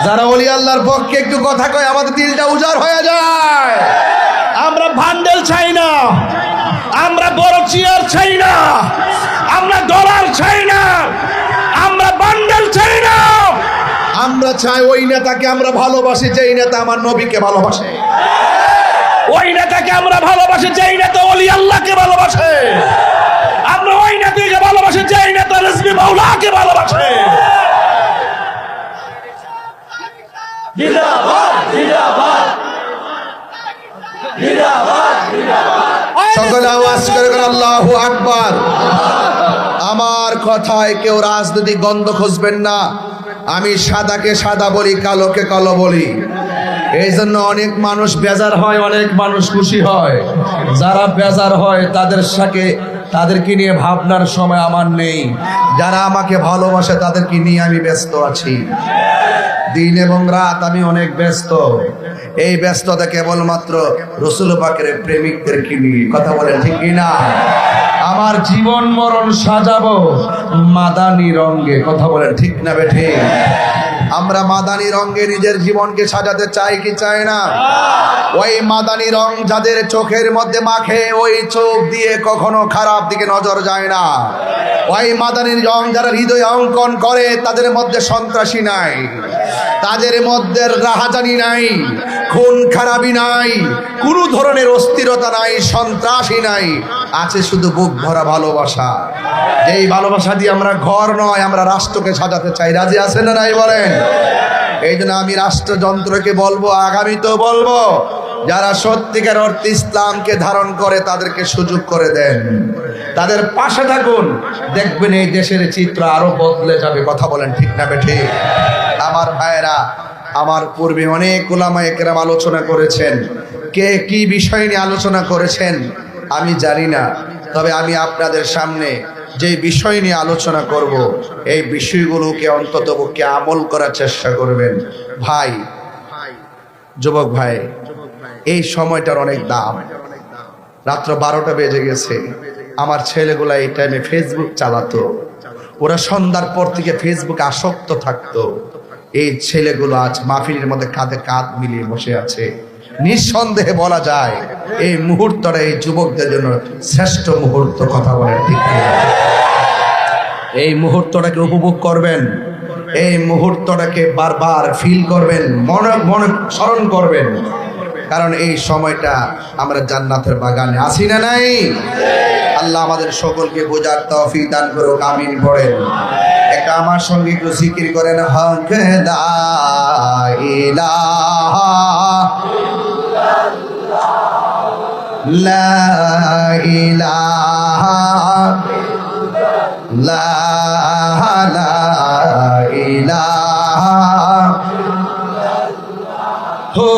যারা ওলি আল্লাহর পক্ষে একটু কথা কয় আমাদের দিলটা উজাড় হয়ে যায়। আমরা ভান্ডেল চাই না, আমরা বড় চেয়ার চাই না, আমরা ডলার চাই না, আমরা বান্ডেল চাই না। আমরা চাই ওই নেতাকে আমরা ভালোবাসি যেই নেতা আমার নবীকে ভালোবাসে, ওই নেতাকে আমরা ভালোবাসি যেই নেতা ওলি আল্লাহকে ভালোবাসে, আমরা ওই নেতাকে ভালোবাসি যেই নেতা রিজভী মাওলাকে ভালোবাসে। জিন্দাবাদ জিন্দাবাদ জিন্দাবাদ জিন্দাবাদ। সকলে আওয়াজ করে আল্লাহু আকবার। আমার কথায় কেউ রাজনৈতিক গন্ধ খুঁজবেন না। আমি সাদাকে সাদা বলি, কালোকে কালো বলি। এই জন্য অনেক মানুষ বেজার হয়, অনেক মানুষ খুশি হয়। যারা বেজার হয় তাদেরকে নিয়ে ভাবনার সময় আমার নেই। যারা আমাকে ভালোবাসে তাদেরকে নিয়ে আমি ব্যস্ত আছি। দিন এবং রাত আমি অনেক ব্যস্ত। এই ব্যস্ততা কেবলমাত্র রাসূল পাকের প্রেমিকদেরকে নিয়ে। কথা বলেন ঠিক কিনা? আমার জীবন মরণ সাজাবো মাদানী রঙে। কথা বলেন ঠিক না বেঠে? আমরা মাদানী রঙে নিজের জীবনকে সাজাতে চাই কি চাই না? ওই মাদানী রং যাদের চোখের মধ্যে মাখে, ওই চোখ দিয়ে কখনো খারাপ দিকে নজর যায় না। ওই মাদানী রং যারা হৃদয়ে অঙ্কন করে তাদের মধ্যে সন্ত্রাসী নাই, তাদের মধ্যে রাহাজানি নাই, খুন খারাপি নাই, কোনো ধরনের অস্থিরতা নাই, সন্ত্রাসী নাই। আছে শুধু বুক ভরা ভালোবাসা। এই ভালোবাসা দিয়ে আমরা ঘর নয়, আমরা রাষ্ট্রকে সাজাতে চাই। রাজি আছেন না নাই বলেন? এই জন্য আমি রাষ্ট্রযন্ত্রকে বলবো, আগামীতেও বলবো, যারা সত্যিকার অর্থে ইসলামকে ধারণ করে তাদেরকে সুযোগ করে দেন, তাদের পাশে থাকুন। দেখবেন এই দেশের চিত্র আরো বদলে যাবে। কথা বলেন ঠিক না বেঠি? আমার ভাইয়েরা, আমার পূর্বে অনেক উলামায়ে কেরাম আলোচনা করেছেন। কে কি বিষয় নিয়ে আলোচনা করেছেন আমি জানি না, তবে আমি আপনাদের সামনে যে বিষয় নিয়ে আলোচনা করব, এই বিষয়গুলোকে অন্তত পক্ষে আমল করার চেষ্টা করবেন। ভাই, যুবক ভাই, এই সময়টার অনেক দাম। রাত্র 12টা বেজে গেছে। আমার ছেলেগুলা এই টাইমে ফেসবুক চালাতো। ওরা সন্ধ্যার পর থেকে ফেসবুকে আসক্ত থাকতো। এই ছেলেগুলো আজ মাহফিলের মধ্যে কাঁধে কাঁধ মিলিয়ে বসে আছে। নিঃসন্দেহে বলা যায় এই মুহূর্তটা এই যুবকদের জন্য শ্রেষ্ঠ মুহূর্ত। কথা বলেন ঠিক না? এই মুহূর্তটাকে উপভোগ করবেন, এই মুহূর্তটাকে বারবার ফিল করবেন, মনে স্মরণ করবেন। কারণ এই সময়টা আমরা জান্নাতের বাগানে আছি না নাই? আল্লাহ আমাদের সকলকে বোঝার তৌফিক দান করুক। আমিন পড়েন। একটা আমার সঙ্গে একটু জিকির করেন। হক লা ইলাহা লা ইলাহা লা ইলাহা হো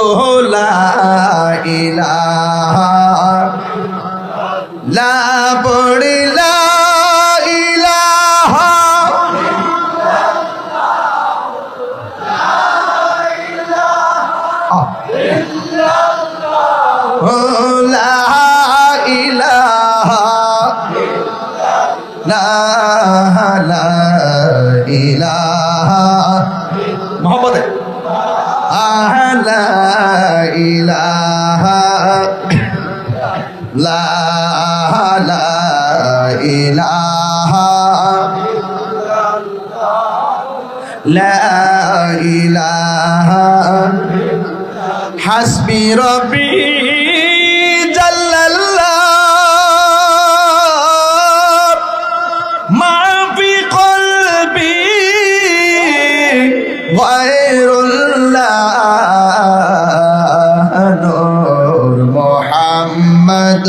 লা ইলাহা লা পড়ি লা ইলাহা হো লা ইলাহা লা ইলাহা মোহাম্মদ লা ইলাহা লা ইলাহা লা ইলাহা হাসবি রব্বি জাল্লাল্লাহ মা ফি কলবি গায়রুল্লাহ নূর মুহাম্মদ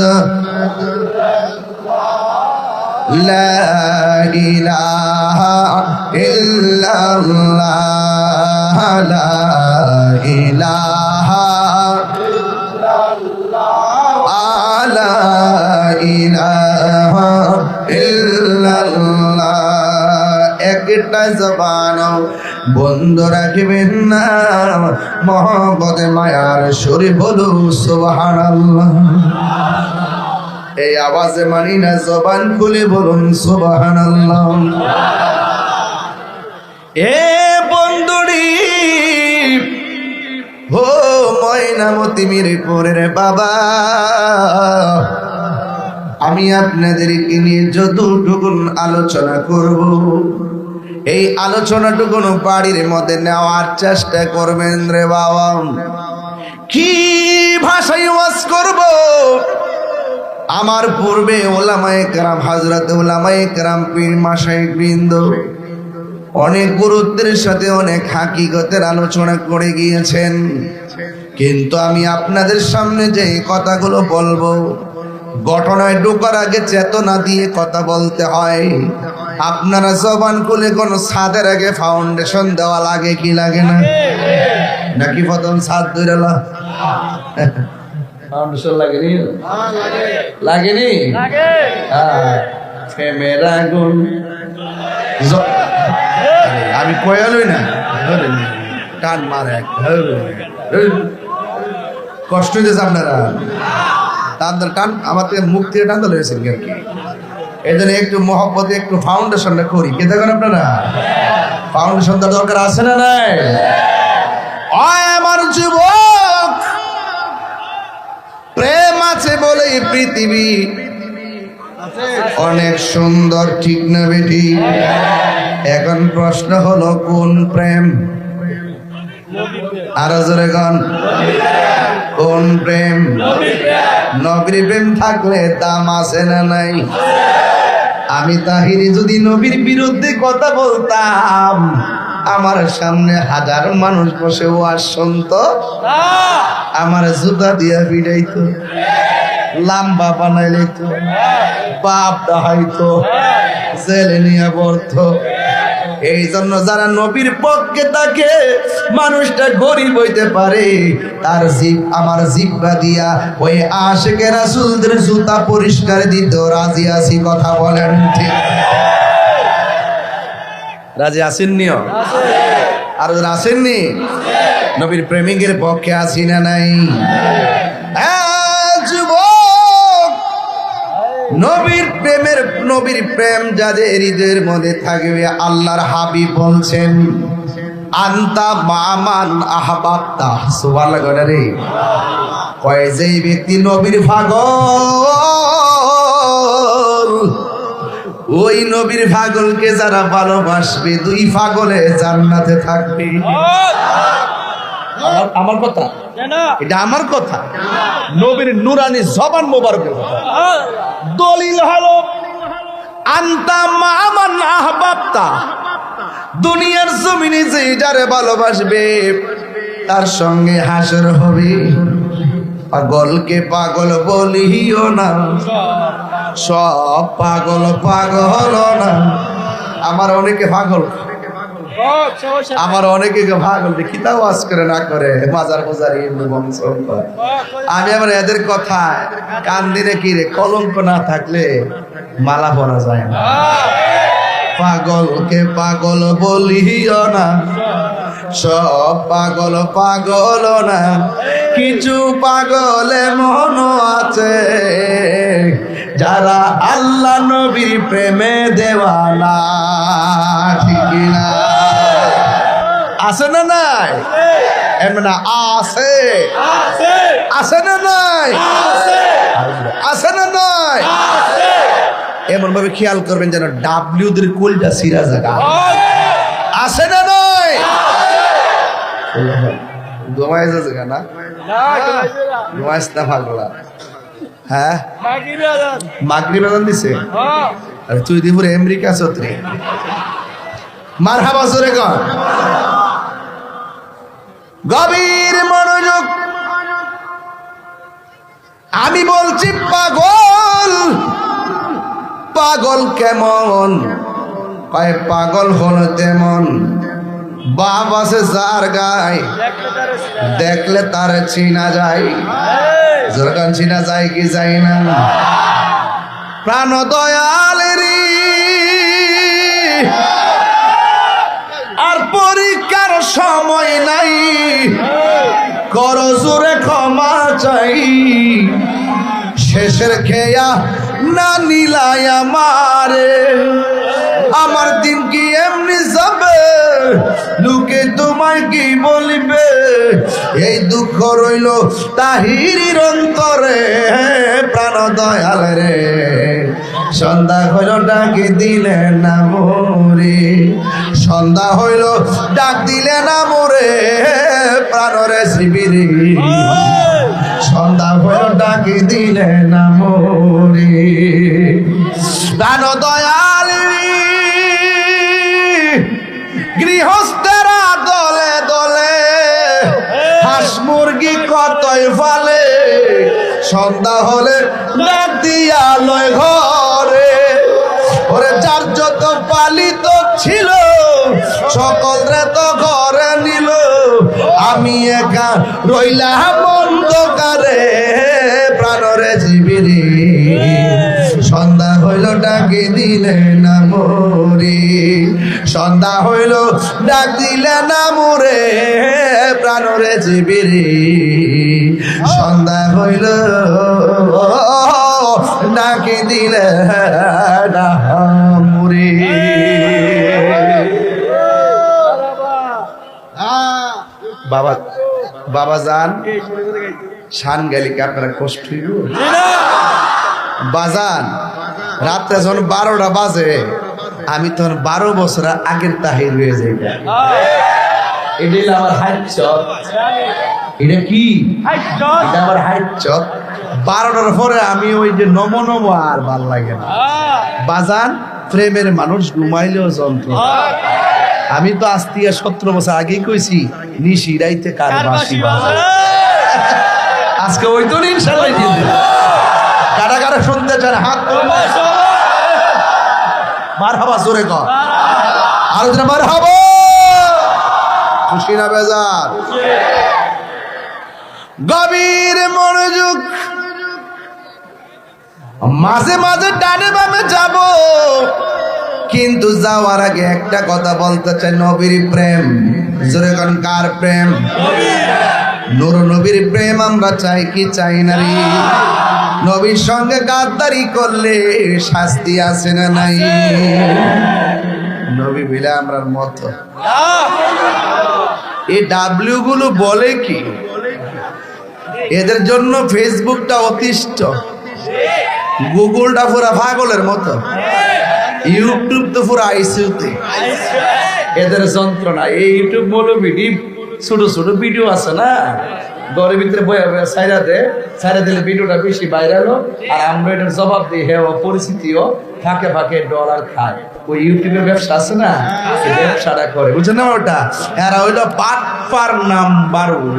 লা ইলাহা ইল্লাল্লাহ লা ইলাহা লা ইলাহা ইল্লাল্লাহ। একটা জবান বন্ধ রাখবেন না, মহব্বতে মায়ার সুরে বলুন সুবহানাল্লাহ। এই আওয়াজে মানি না, জবান খুলে বলুন সুবহানাল্লাহ। এ বন্ধুরি ও ময়নামতি মিরপুরের বাবা, আমি আপনাদেরকে নিয়ে যতটুকু আলোচনা করব, এই আলোচনাটুকু বাড়ির মধ্যে নেওয়ার চেষ্টা করবেন রে বাবা। কি ভাষায় ওয়াজ করব? আমার পূর্বে ওলামায়ে কেরাম, হযরত ওলামায়ে কেরাম, পীর মাশায়েখ বৃন্দ অনেক গুরুত্বের সাথে অনেক হাকিকতের আলোচনা করে গিয়েছেন, কিন্তু আমি আপনাদের সামনে যে কথাগুলো বলবো, ঘটনায় ঢোকার আগে চেতনা দিয়ে কথা বলতে হয়। আপনারা জবান খুলে কোন ছাদের আগে ফাউন্ডেশন দেওয়া লাগে কি লাগে না? নাকি প্রথম ছাদ ধরেলা ফাউন্ডেশন লাগেনি? লাগেনি? প্রেমের আগুন আমি কয়ালই না, টান মারে কষ্ট হইতেছে আপনারা, টান আমার থেকে মুখ থেকে টান তো লেগেছেন কি? এই জন্য একটু মহব্বতে একটু ফাউন্ডেশনটা করি। কে দেখেন আপনারা ফাউন্ডেশনটা দরকার আছে না নাই? আমার যুবক, প্রেম আছে বলেই পৃথিবী অনেক সুন্দর, ঠিক না বেটি? এখন প্রশ্ন হলো কোন প্রেম? আরো জোরে গান, কোন প্রেম? নবীর প্রেম থাকলে দাম আছে না নাই? আমি তাহিরি যদি নবীর বিরুদ্ধে কথা বলতাম, আমার সামনে হাজার মানুষ বসে ওয়াজ শুনতো, আমার জুতা দিয়া পিটাইতো, লাম্বা বানাই লইতো, বাপ ডাহাইতো, জেলে নিয়ে পড়তো। এই জন্য যারা নবীর পক্ষে থাকে, মানুষটা গরিব হইতে পারে, তার জিভ আমার জিহ্বা দিয়া ওই আশিকে রাসূলদের জুতা পরিষ্কার দিত রাজি আছি। কথা বলেন ঠিক? রাজি আসেননি? আর আসেননি? নবীর প্রেমিকের পক্ষে আছি না নাই? নবীর প্রেম যাদের হৃদয়ের মধ্যে থাকবে, আল্লাহর হাবিব বলছেন আনতা মামান আহবাবতা। সুবহানাল্লাহ গো রে, কয় যেই ব্যক্তি নবীর পাগল, ওই নবীর পাগলকে যারা ভালোবাসবে, দুই পাগলে জান্নাতে থাকবে। আমার কথা এটা, আমার কথা, নবীর নুরানি জবান মোবারকের কথা। দলিল হলো আনতা মামান আহবাবতা, দুনিয়ার জমিনে যে যারে ভালোবাসবে তার সঙ্গে হাসর হবে। পাগলকে পাগল বলিও না, সব পাগল পাগল না। আমার অনেকে পাগল, আমার অনেকে পাগল দেখি, তাও আজ করে না করে বাজার বাজার বংশ। আমি আমার এদের কথা কান দিনে কি রে, কলঙ্ক না থাকলে মালা পরা যায় না। পাগলকে পাগল বলিও না, সব পাগল পাগল না। কিছু পাগলে মন আছে যারা আল্লাহ নবীর প্রেমে দেওয়ানা, ঠিক না? আছে না নাই? এমন আছে, আছে না নাই? আছে না নাই? এমন ভাবে খেয়াল করবেন যেন ডাব্লিউ দের কোলটা সিরা জায়গা। আছে না নাই? ঘুমায় জায়গা না, ঘুমাইস না পাগলা। হ্যাঁ, মাগরিব আজান দিছে। আরে তুই দিপুরে আমেরিকা চত্রি মারহাবা জোরে কর। গভীর মনোযোগ, আমি বলছি পাগল। পাগল কেমন? কয় পাগল হলো তেমন, বাপ আছে যার গায়, দেখলে তার চিনা যায়। জোরকান চিনা যায় কি যায় না? প্রাণ দয়াল রে, আর পরীক্ষার সময় নাই, কর জোরে ক্ষমা চাই। শেষের খেয়া না নিলাই আমারে, আমার দিন কি এমনি যাবে, লোকে তোমায় কি বলিবে, এই দুঃখ রইল তাহিরির অন্তরে, প্রাণ দয়াল রে সন্ধ্যা হইল ডাকি দিলে না মোরে, সন্ধ্যা হইল ডাক দিলে না মোরে, প্রাণরে শিবিরে সন্ধ্যা হইল ডাকি দিলে না মোরে, প্রাণ দয়াল গৃহস্থেরা দলে দলে হাঁস মুরগি কতই ফালে, সন্ধ্যা হলে ডাক দিয়া লয় ঘরে, ওরে যার যত পালিত ছিল সকল রে তো ঘরে নিল, আমি একা রইলাম অন্ধকারে, প্রাণরে জীবিরে সন্ধ্যা হইল ডাকি দিলে না মোরে, সন্ধ্যা হইল ডাক দিলে না মোরে, প্রাণরে জীবিরে সন্ধ্যা হইল ডাকি দিলে না মোরে। বাবা বাবা যান শান গেলি কি আপনারা কষ্ট হইল? বাজান রাত্রে যখন 12টা বাজে আমি তখন 12 বছর আগের তাহির হয়ে যাই। এটা আমার হাইট চক, এটা কি এটা আমার হাইট চক। 12টার পরে আমি ওই যে নম নম আর ভাল লাগে না বাজান। প্রেমের মানুষ ঘুমাইলেও যন্ত্র। আমি তো আজ থেকে 17 বছর আগেই কইছি নিশি রাইতে কার বাঁশি বাজায়। আজকে ওই তো ইনশাআল্লাহ কারা কারা শুনতে চান হাত মারহাবা জোরে কর, আর জোরে মারহাবা। খুশি না বেজার? গভীর মনোযোগ, মাঝে মাঝে ডানে বামে যাব, কিন্তু যাওয়ার আগে একটা কথা বলতে চাই, নবীর প্রেম জোরে কোন কার প্রেম? নূর নবীর প্রেম আমরা চাই কি চাই না রে? নবীর সঙ্গে গাদ্দারি করলে শাস্তি আছে না নাই? নবী বিলা আমরার মত এই ডাব্লিউ গুলো বলে কি? এদের জন্য ফেসবুকটা অতিষ্ঠ, গুগলটা পুরা পাগলের মতো, ইউটিউব তো পুরো আইসিইউতে। এদের যন্ত্রণা এই ইউটিউব বলো ভিডিও, ছোট ছোট ভিডিও আছে না ঘরের ভিতরে সাইরা দিলে ভিডিওটা বেশি ভাইরাল, আর আমরা এটার জবাব দিই হেওয়া পরিস্থিতিও ফাঁকে ফাঁকে ডলার খায়। ওই ইউটিউবের ব্যবসা আছে না, সেই ব্যবসাটা করে, বুঝছেন না? ওটা এরা হইল বাটপার নাম্বার 1।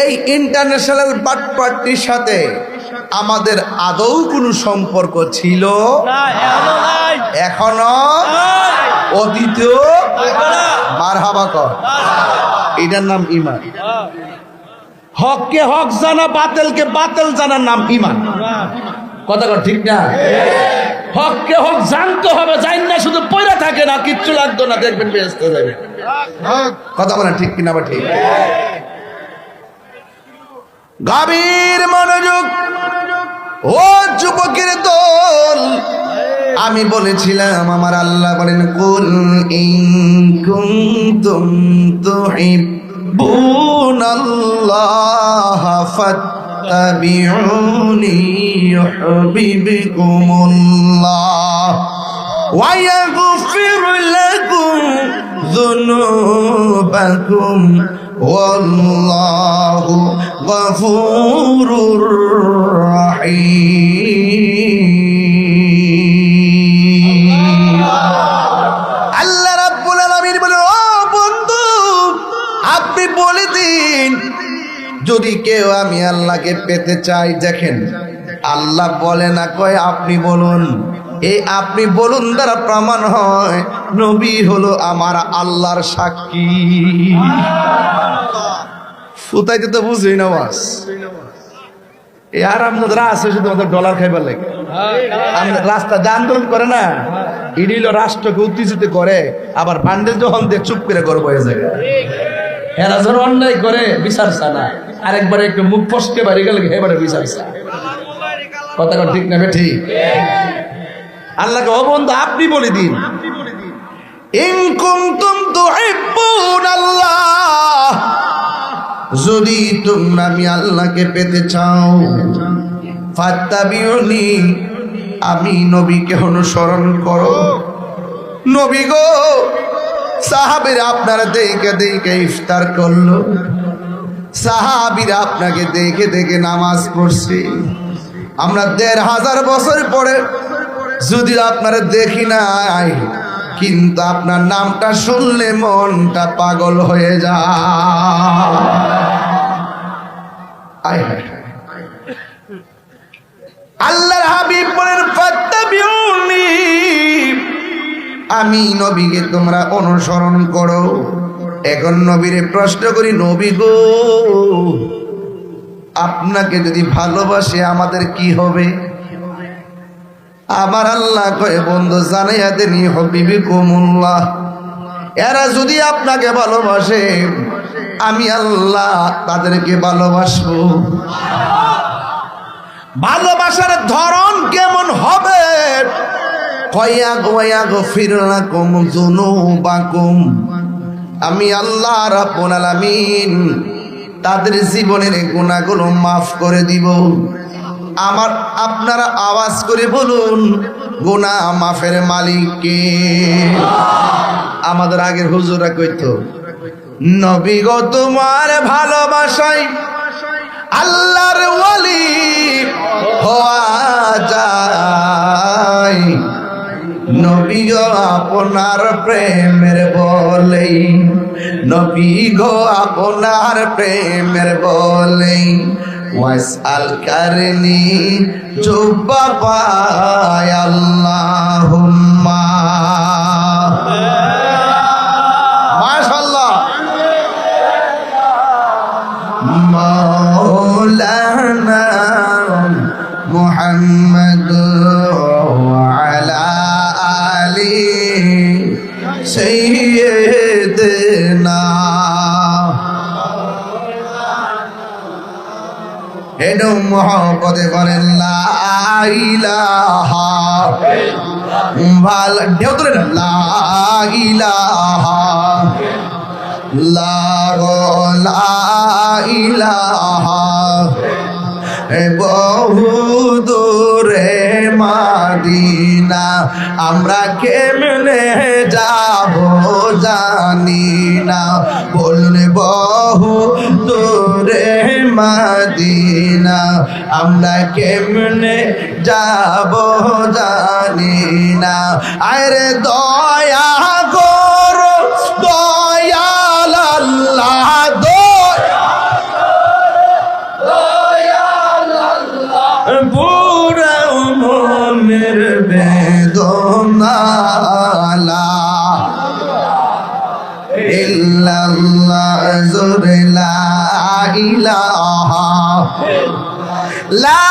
এই ইন্টারন্যাশনাল বাটপার্টির সাথে আমাদের আদৌ কোনো সম্পর্ক ছিল এখনো, অতীতেও? মারহাবা কর। এটার নাম ঈমান। হককে হক জানা, বাতিলকে বাতিল জানার নাম ঈমান। কথা কর ঠিক না? হককে হক জানতে হবে, জান না শুধু পয়রা থাকে না, কিচ্ছু লাগতো না, দেখবেন বেহেশতে যাবে। কথা বলেন ঠিক কিনা? বা ঠিক। গভীর মনোযোগ, ও যুবকের দল, আমি বলেছিলাম আমার আল্লাহ বলেন কুল ইন কুনতুম তুহিব্বুনাল্লাহ ফাত্তাবিউনি ইউহিব্বুকুমুল্লাহ ওয়া ইয়াগফির লাকুম যুনুবাকুম ওয়াল্লাহু গফুরুর রহিম। আল্লাহ রাব্বুল আলামিন বলেন, ও বন্ধু আপনি বলে দিন, যদি কেউ আমি আল্লাহকে পেতে চাই, দেখেন আল্লাহ বলে না, কয় আপনি বলুন। এই আপনি বলুন দ্বারা প্রমাণ হয় নবী হলো আমার আল্লাহর সাক্ষী। ফুতাইতে তো বুঝি না বাস, এই আর আপনাদের আছে শুধু আমাদের ডলার খাইবার লাগে। রাস্তা যে আন্দোলন করে না, ইডিল রাষ্ট্রকে উত্তেজিত করে, আবার বান্ডেল যখন দিয়ে চুপ করে গর্ব হয়ে যায়। হেরা যখন অন্যায় করে বিচার চা না, আরেকবার একটু মুখ ফসকে বাড়ি গেলে এবারে বিচার চা। কথা কথা ঠিক না ঠিক? আল্লাহকে ও বন্ধু আপনি বলে দিন, ইন কুনতুম তুহিব্বুনাল্লাহ, যদি তোমরা আমি আল্লাহকে পেতে চাও, ফাত্তাবিউনি, আমি নবীকে অনুসরণ করো। নবী গো, সাহাবীরা আপনারা দেখে দেখে ইফতার করলো, সাহাবীরা আপনাকে দেখে দেখে নামাজ পড়ছে। আমরা ১৫০০ বছর পরে যদি আপনারা দেখি নাই, কিন্তু আপনার নামটা শুনলে মনটা পাগল হয়ে যায়। আয় হায় হায়। আল্লাহর হাবিব বলেন ফাত্তাবিউনি, আমি নবীকে তোমরা অনুসরণ করো। এখন নবীরে প্রশ্ন করি, নবী গো, আপনাকে যদি ভালোবাসে আমাদের কি হবে? আমার আল্লাহ কয়ে বন্ধু জানাইয়া দেনি হবিবিকুমুল্লাহ, এরা যদি আপনাকে ভালোবাসে আমি আল্লাহ তাদেরকে ভালোবাসবো। ভালোবাসার ধরন কেমন হবে? আমি আল্লাহ রাব্বুল আলামিন তাদের জীবনের গুনাহগুলো মাফ করে দিব। আমার আপনারা আওয়াজ করে বলুন, গুনাহ মাফের মালিক কে? আমাদের আগের হুজুরা কইতো, নবী গো তোমার ভালোবাসায় আল্লাহর ওয়ালি হওয়া যায়। নবী গো আপনার প্রেমের বলেই, নবী গো আপনার প্রেমের বলেই ওয়াসআল কারনি জুব্বা পায় আল্লাহুম্মা। মাশাআল্লাহ। মাওলানা মুহাম্মদ ওয়া আলা আলি সাইয়্যিদিনা। হেডো মোহাম্মদে বলেন লা ইলাহা, ভালো ঢেউ ধরে না, লা ইলাহা লা ইলাহা। বহু দূরে মাদিনা আমরা কেমনে যাব জানি না, বলুন বহু দূরে মাদিনা আমরা কেমনে যাব জানি না। আরে দয়া করো দয়াল আল্লাহ, বুড়া মনের বেদনা লা ইল্লাল্লাহ জোরে লা ইলাহা লা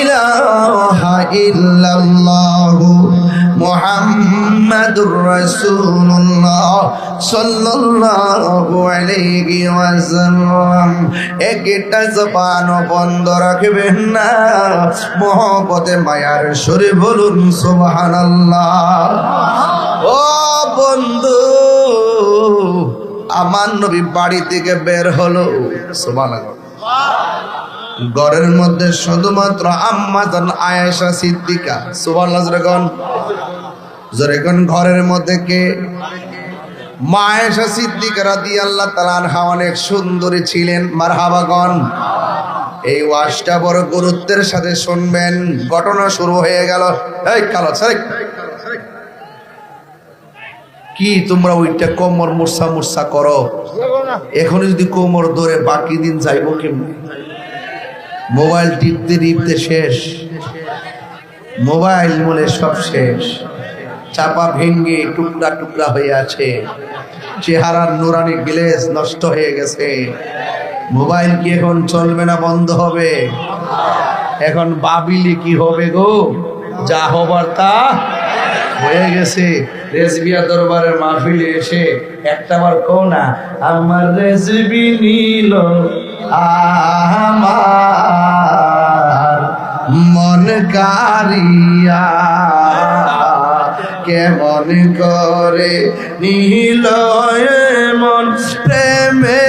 ইলাহা ইল্লাল্লাহ মুহাম্মাদুর রাসূলুল্লাহ সাল্লাল্লাহু আলাইহি ওয়াসাল্লাম। একটা জবান বন্ধ রাখবেন না, মহব্বতে মায়ার সুরে বলুন সুবহানাল্লাহ। ও বন্ধু, আমার নবী বাড়ি থেকে বের হলো, সুবহানাল্লাহ। ঘরের মধ্যে শুধুমাত্র আম্মা জান আয়েশা সিদ্দিকা, সুবহানাল্লাহ জোরে কোন ঘরের মধ্যে কে? মা আয়েশা সিদ্দিকা রাদিয়াল্লাহু তাআলা আনহা অনেক সুন্দরী ছিলেন, মারহাবাগণ। এই ওয়াজটা বড় গুরুত্বের সাথে শুনবেন। ঘটনা শুরু হয়ে গেল। এই কালো ছেলে, কি তোমরা ওইটা কোমর মুরসা মুরসা করো? এখন যদি কোমর ধরে বাকি দিন যাইব কেমন? মোবাইল টিপতে টিপতে শেষ, মোবাইল বলে সব শেষ, চাপা ভেঙ্গে টুকরা টুকরা হয়ে আছে, চেহারার নুরানি গ্লেজ নষ্ট হয়ে গেছে। মোবাইল কি এখন চলবে না বন্ধ হবে? এখন বাবিলি কি হবে গো? যা হবার তা হয়ে গেছে। রেজবিয়া দরবারের মাহফিলে এসে একটাবার কও না, আমার রেজবি নীল আমার মন কারিয়া কেমন করে নীল মন প্রেমে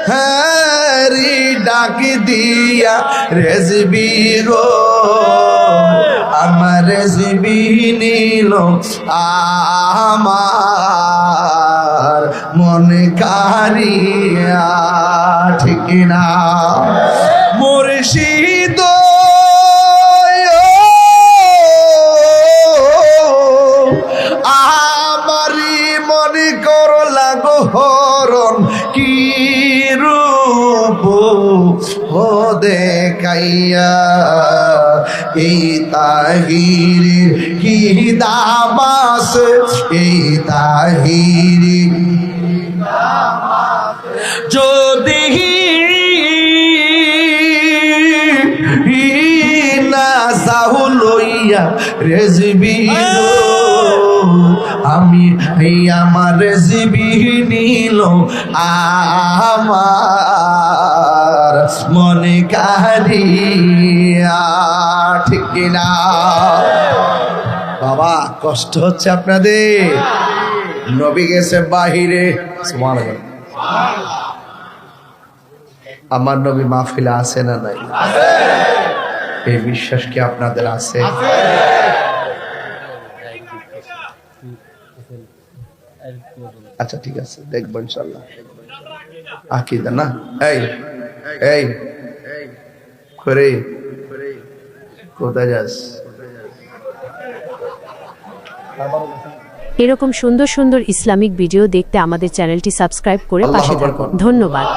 হরি ডাক দিয়া রেজবি গো আমার রেজবি নীল আমার মন কারিয়া ঠিক না মুর্শিদ আমারি মনে করলা গো হরণ কি রূপ ও দেখাইয়া এই তাহির কি দামাস এই তাহির যদি না সাহুলইয়া রেজবি আমি এই আমার রেজবি নীল আমার মনে কারিয়া ঠিক না বাবা? কষ্ট হচ্ছে আপনাদের? নবী গেছে বাহিরে, সুবহানাল্লাহ। আমার নবী মাহফিলে আছে না নাই? এই বিশ্বাস কি আপনাদের আছে? আচ্ছা ঠিক আছে, দেখবো ইনশাল্লাহ। আকীদা না? এই এই করে কোথায় যাস? এরকম সুন্দর সুন্দর ইসলামিক ভিডিও দেখতে আমাদের চ্যানেলটি সাবস্ক্রাইব করে পাশে থাকুন। ধন্যবাদ।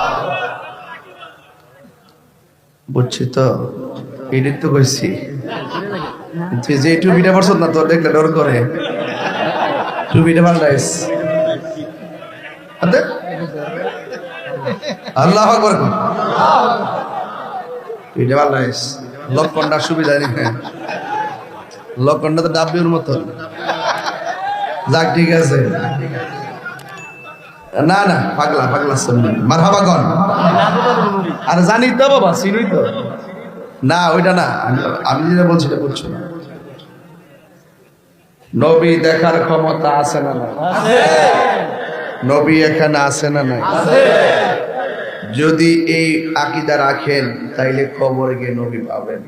বুঝছি তো, এটাই তো কইছি যে টুপিটা পছন্দ না তোর দেখলে ডর করে। টুপিটা পাল্টাইস, আল্লাহু আকবার। টুপিটা পাল্টাইস, লক্ষণটা সুবিধা নেই। লক্ষণটা তো ডাবির মতো। যাক ঠিক আছে। না না পাগলা পাগলা শুনবি মারহাবা গন। আর জানি তো বাবা, চিনি তো না, ওইটা না। আমি যেটা বলছি এটা বলছো না। নবী দেখার ক্ষমতা আছে না নাই? নবী এখানে আছে না নাই? যদি এই আকীদা রাখেন তাইলে কবরে গিয়ে নবী পাবেন।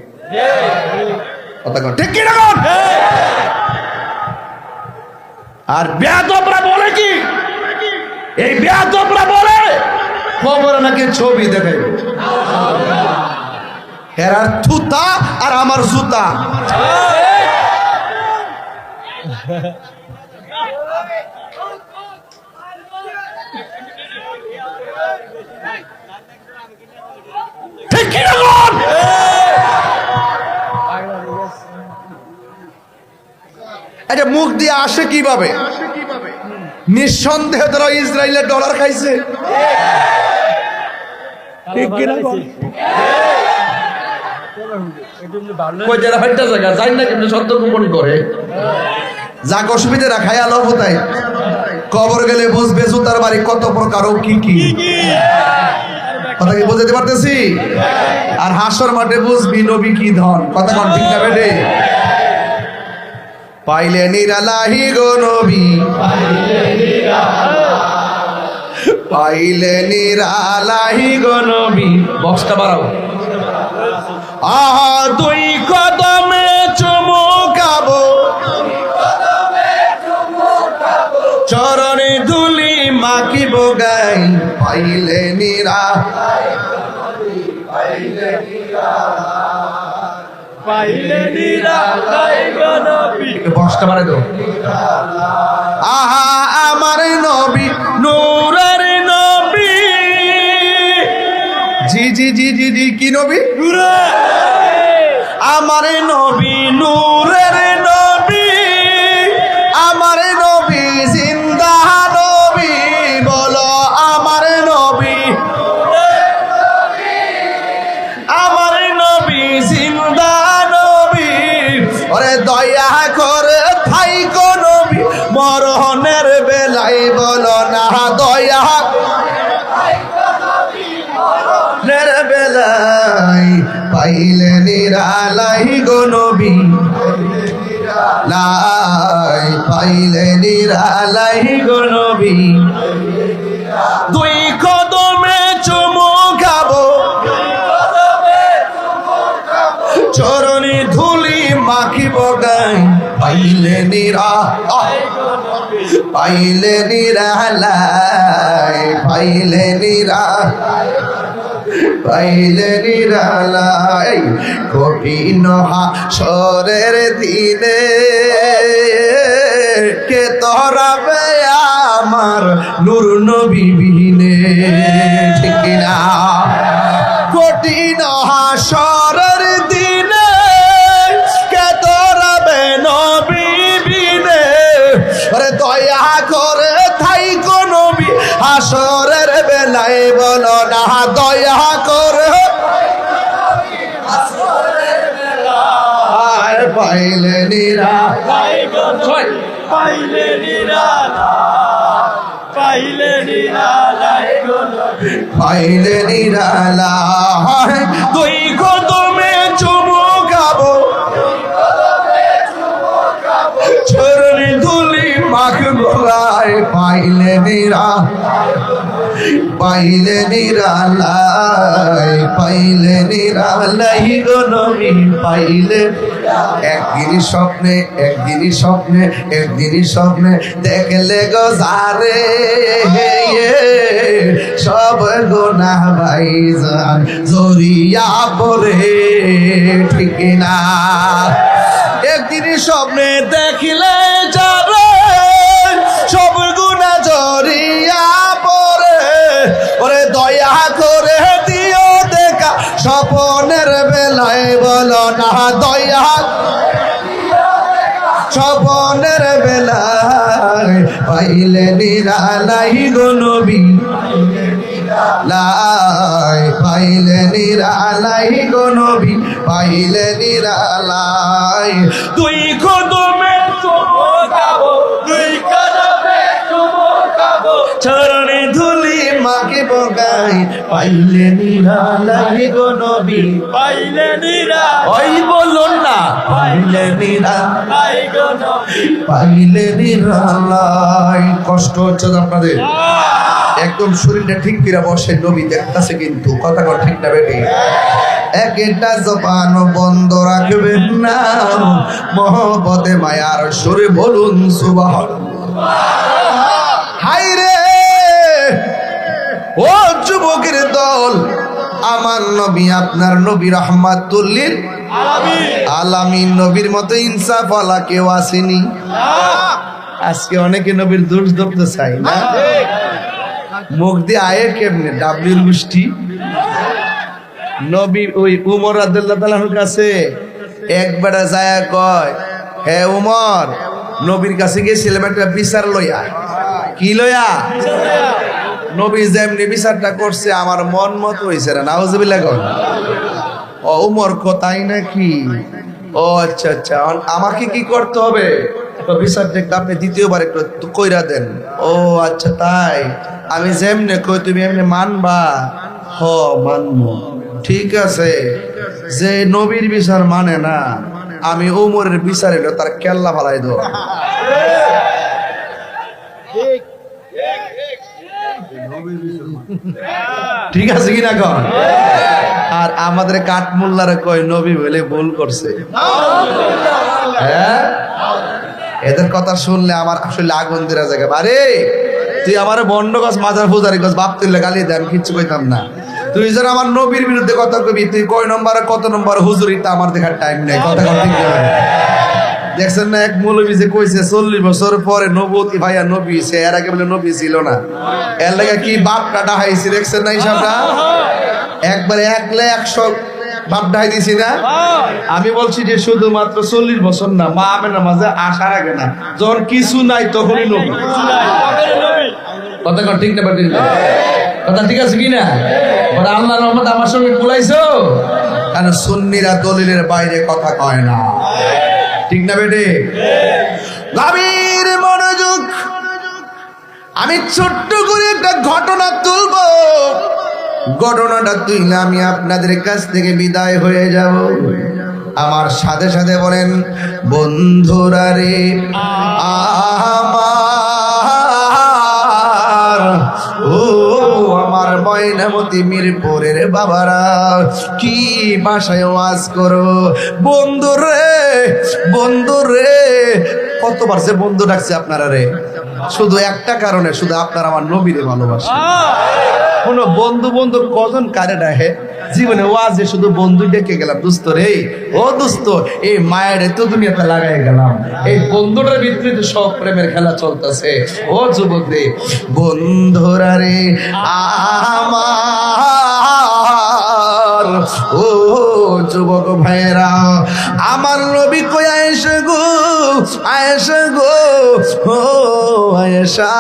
কথা কন ঠিক কি না কন? আর বেয়াদবরা বলে কি? এই বেয়াদবরা বলে কবরে নাকি ছবি দেখাইবে। হেরার থুতা আর আমার জুতা। ঠিক কি না বল? এটা মুখ দিয়ে আসে কিভাবে? নিঃসন্দেহে তারা ইসরায়েলের ডলার খাইছে। ঠিক কি না বল? কই যারা হাইটা জায়গা যাই না কিন্তু সত্য গোপন করে যাক অসুবিধা রাখাই আলো কোথায়? কবর গেলে বুঝবে জুতার বাড়ি কত প্রকার ও কি কি। কথা কি বুঝাতে পারতেছি? আর হাসর মাঠে বুঝবি নবী কি ধন। কথা কন ঠিক না বেটে? পাইলে নিরালাহি গো নবী, পাইলে নিরালাহি গো নবী। বক্সটা বাড়াও। আহা দুই কদমে চুমুকাবো, চরণে ধুলি মাখিব গাই। পাইলে নিরা বক্সটা বাড়াই দাও। আহা আমার নবী নূরের নবী। জি জি জি জি জি কি নবী? আমার নবী নূরের নবী, আমার নবী জিন্দা নবী। বলো আমার নবী, আমার নবী নিরালাই পাইলে নিরালাই গো নবী লাই পাইলে নিরালাই গো নবী দুই কদমে চুমু খাবো চরণে ধুলি মাখিব গাই পাইলে পাইলে নিরালাই পাইলে পাইলে নিরালাই কঠিন হাসরের দিনে কে তরাবে আমার নূর নবী বিনে ঠিক না কঠিন হাসরের দিনে কে তরাবে নবী বিনে আরে দয়া করে থাই গো নবী হাসরের বেলায় বলো না দয়া করে পাইলে নিরা পাইলে নিরালা পাইলে নিরালা পাইলে নিরালা দুই কদমে চুমু খাবো চরণে ধুলি মাখবো গায়ে পাইলে নিরালাই পাইলে নিরালাই গো নবী পাইলে একদিনই স্বপ্নে দেখলে গো যারে সব গুনাহ ভাইজান জড়িয়া পড়ে ঠিক না একদিনই স্বপ্নে দেখিলে যারে সব গুনাহ জড়িয়া পড়ে ওরে দয়া করে দিও দেখা স্বপ্নের বেলায় বলো না দয়া স্বপ্নের বেলায় পাইলে নিরালাই গো নবী লাই পাইলে নিরালাই গো নবী পাইলে নিরালাই দুই কদমে চুমু খাবো দুই কদমে চুমু খাবো চরণে ধুলি মাকে বগাই পাইলে নিরালাই গো নবী পাইলে নিরালা ওই বলুন না পাইলে নিরালাই গো নবী পাইলে নিরালাই কষ্ট হচ্ছে তো আপনাদের একদম শরীরটা ঠিক করে বসে নবী দেখতেছে কিন্তু কথা কথা ঠিক না বেটি একটা জবান বন্ধ রাখবেন না মহব্বতে মায়ার সুরে বলুন সুবহানাল্লাহ হাই রে ও যুবকের দল আমার নবী আপনার নবী রাহমাতুল লিল আলামিন নবীর মতো ইনসাফ ওয়ালা কেউ আসেনি আজকে অনেকে নবীর দোষ ধরতে চাই না মুখ দিয়ে আয়ে কেমনে ডাবলিউর গোষ্ঠী নবী ওই উমর রাদিয়াল্লাহু তাআলার কাছে একবার যায় কয় হে উমর নবীর কাছে গিয়েছিলাম একটা বিচার লইয়া কি লইয়া নবী যেমনি বিচারটা করছে আমার মন মতো হয়েছে না নাউজুবিল্লাহ কন ও উমর কোথায় নাকি ও আচ্ছা আচ্ছা আমাকে কি করতে হবে তো বিচারটা একটু আপনি দ্বিতীয়বার একটু কইরা দেন ও আচ্ছা তাই আমি যেমনে কই তুমি এমনি মানবা হ মানবো ঠিক আছে যে নবীর বিচার মানে না আমি উমরের বিচার এলো তার কেল্লা ফালাই দেব ঠিক আছে কিনা কন আর আমাদের কাঠমোল্লারে কয় নবী বলে ভুল করছে হ্যাঁ এদের কথা শুনলে আমার আসলে আগুন দেওয়া জায়গা আরে তুই আমার বন্ড গাছ মাজার পূজারি গাছ বাপ তুললে গালি দেন কিচ্ছু কইতাম না তুই যেন আমার নবীর বিরুদ্ধে কথা কবি তুই কয় নম্বরে কত নম্বর হুজুরিতে আমার দেখার টাইম নেই কথা কথা ঠিক না দেখছেন না এক মৌলবী যে কইছে 40 বছর পরে নবুয়তি ভাইয়া নবী সে এর আগে বলে নবী ছিল না এর লাগা কি বাপটা ডাহাইছি দেখছেন না হিসাবটা একবারে 100 বাপ ডাহাই দিছি না আমি বলছি যে শুধুমাত্র 40 বছর না মা আমেনার মাঝে আসার আগে না যখন কিছু নাই তখনই নবী কথা ঠিক না ঠিক না কথা ঠিক আছে কিনা বড় আল্লাহর রহমত আমার সঙ্গে কুলাইছো কারণ সুন্নিরা দলিলের বাইরে কথা কয় না ঠিক না বেটে গভীর মনোযোগ আমি ছোট্ট করে একটা ঘটনা তুলবো ঘটনাটা তুইলে আমি আপনাদের কাছ থেকে বিদায় হয়ে যাব। আমার সাথে সাথে বলেন, বন্ধুরা রে আমার, ও আমার ময়নামতি মিরপুরের বাবারা, কি ভাষায় ওয়াজ করো। বন্ধুরে বন্ধুরে, কতবার সে বন্ধু ডাকছে আপনারা রে, শুধু একটা কারণে, শুধু আপনার আমার নবীরে ভালোবাসে। কোন বন্ধু বন্ধু কজন কারে ডাকে, জীবনে ওয়াজে শুধু বন্ধু ডেকে গেলাম, দোস্ত রে ও দোস্ত, এই মায়ের তো দুনিয়াতে লাগাই গেলাম, এই বন্ধুটার ভিতরে তো সব প্রেমের খেলা চলতেছে। ও যুবক রে, বন্ধুরা রে আমার, ও যুবক ভাইরা, আমার নবী কই আয়েশা গো, আয়েশা গো, ও আয়েশা,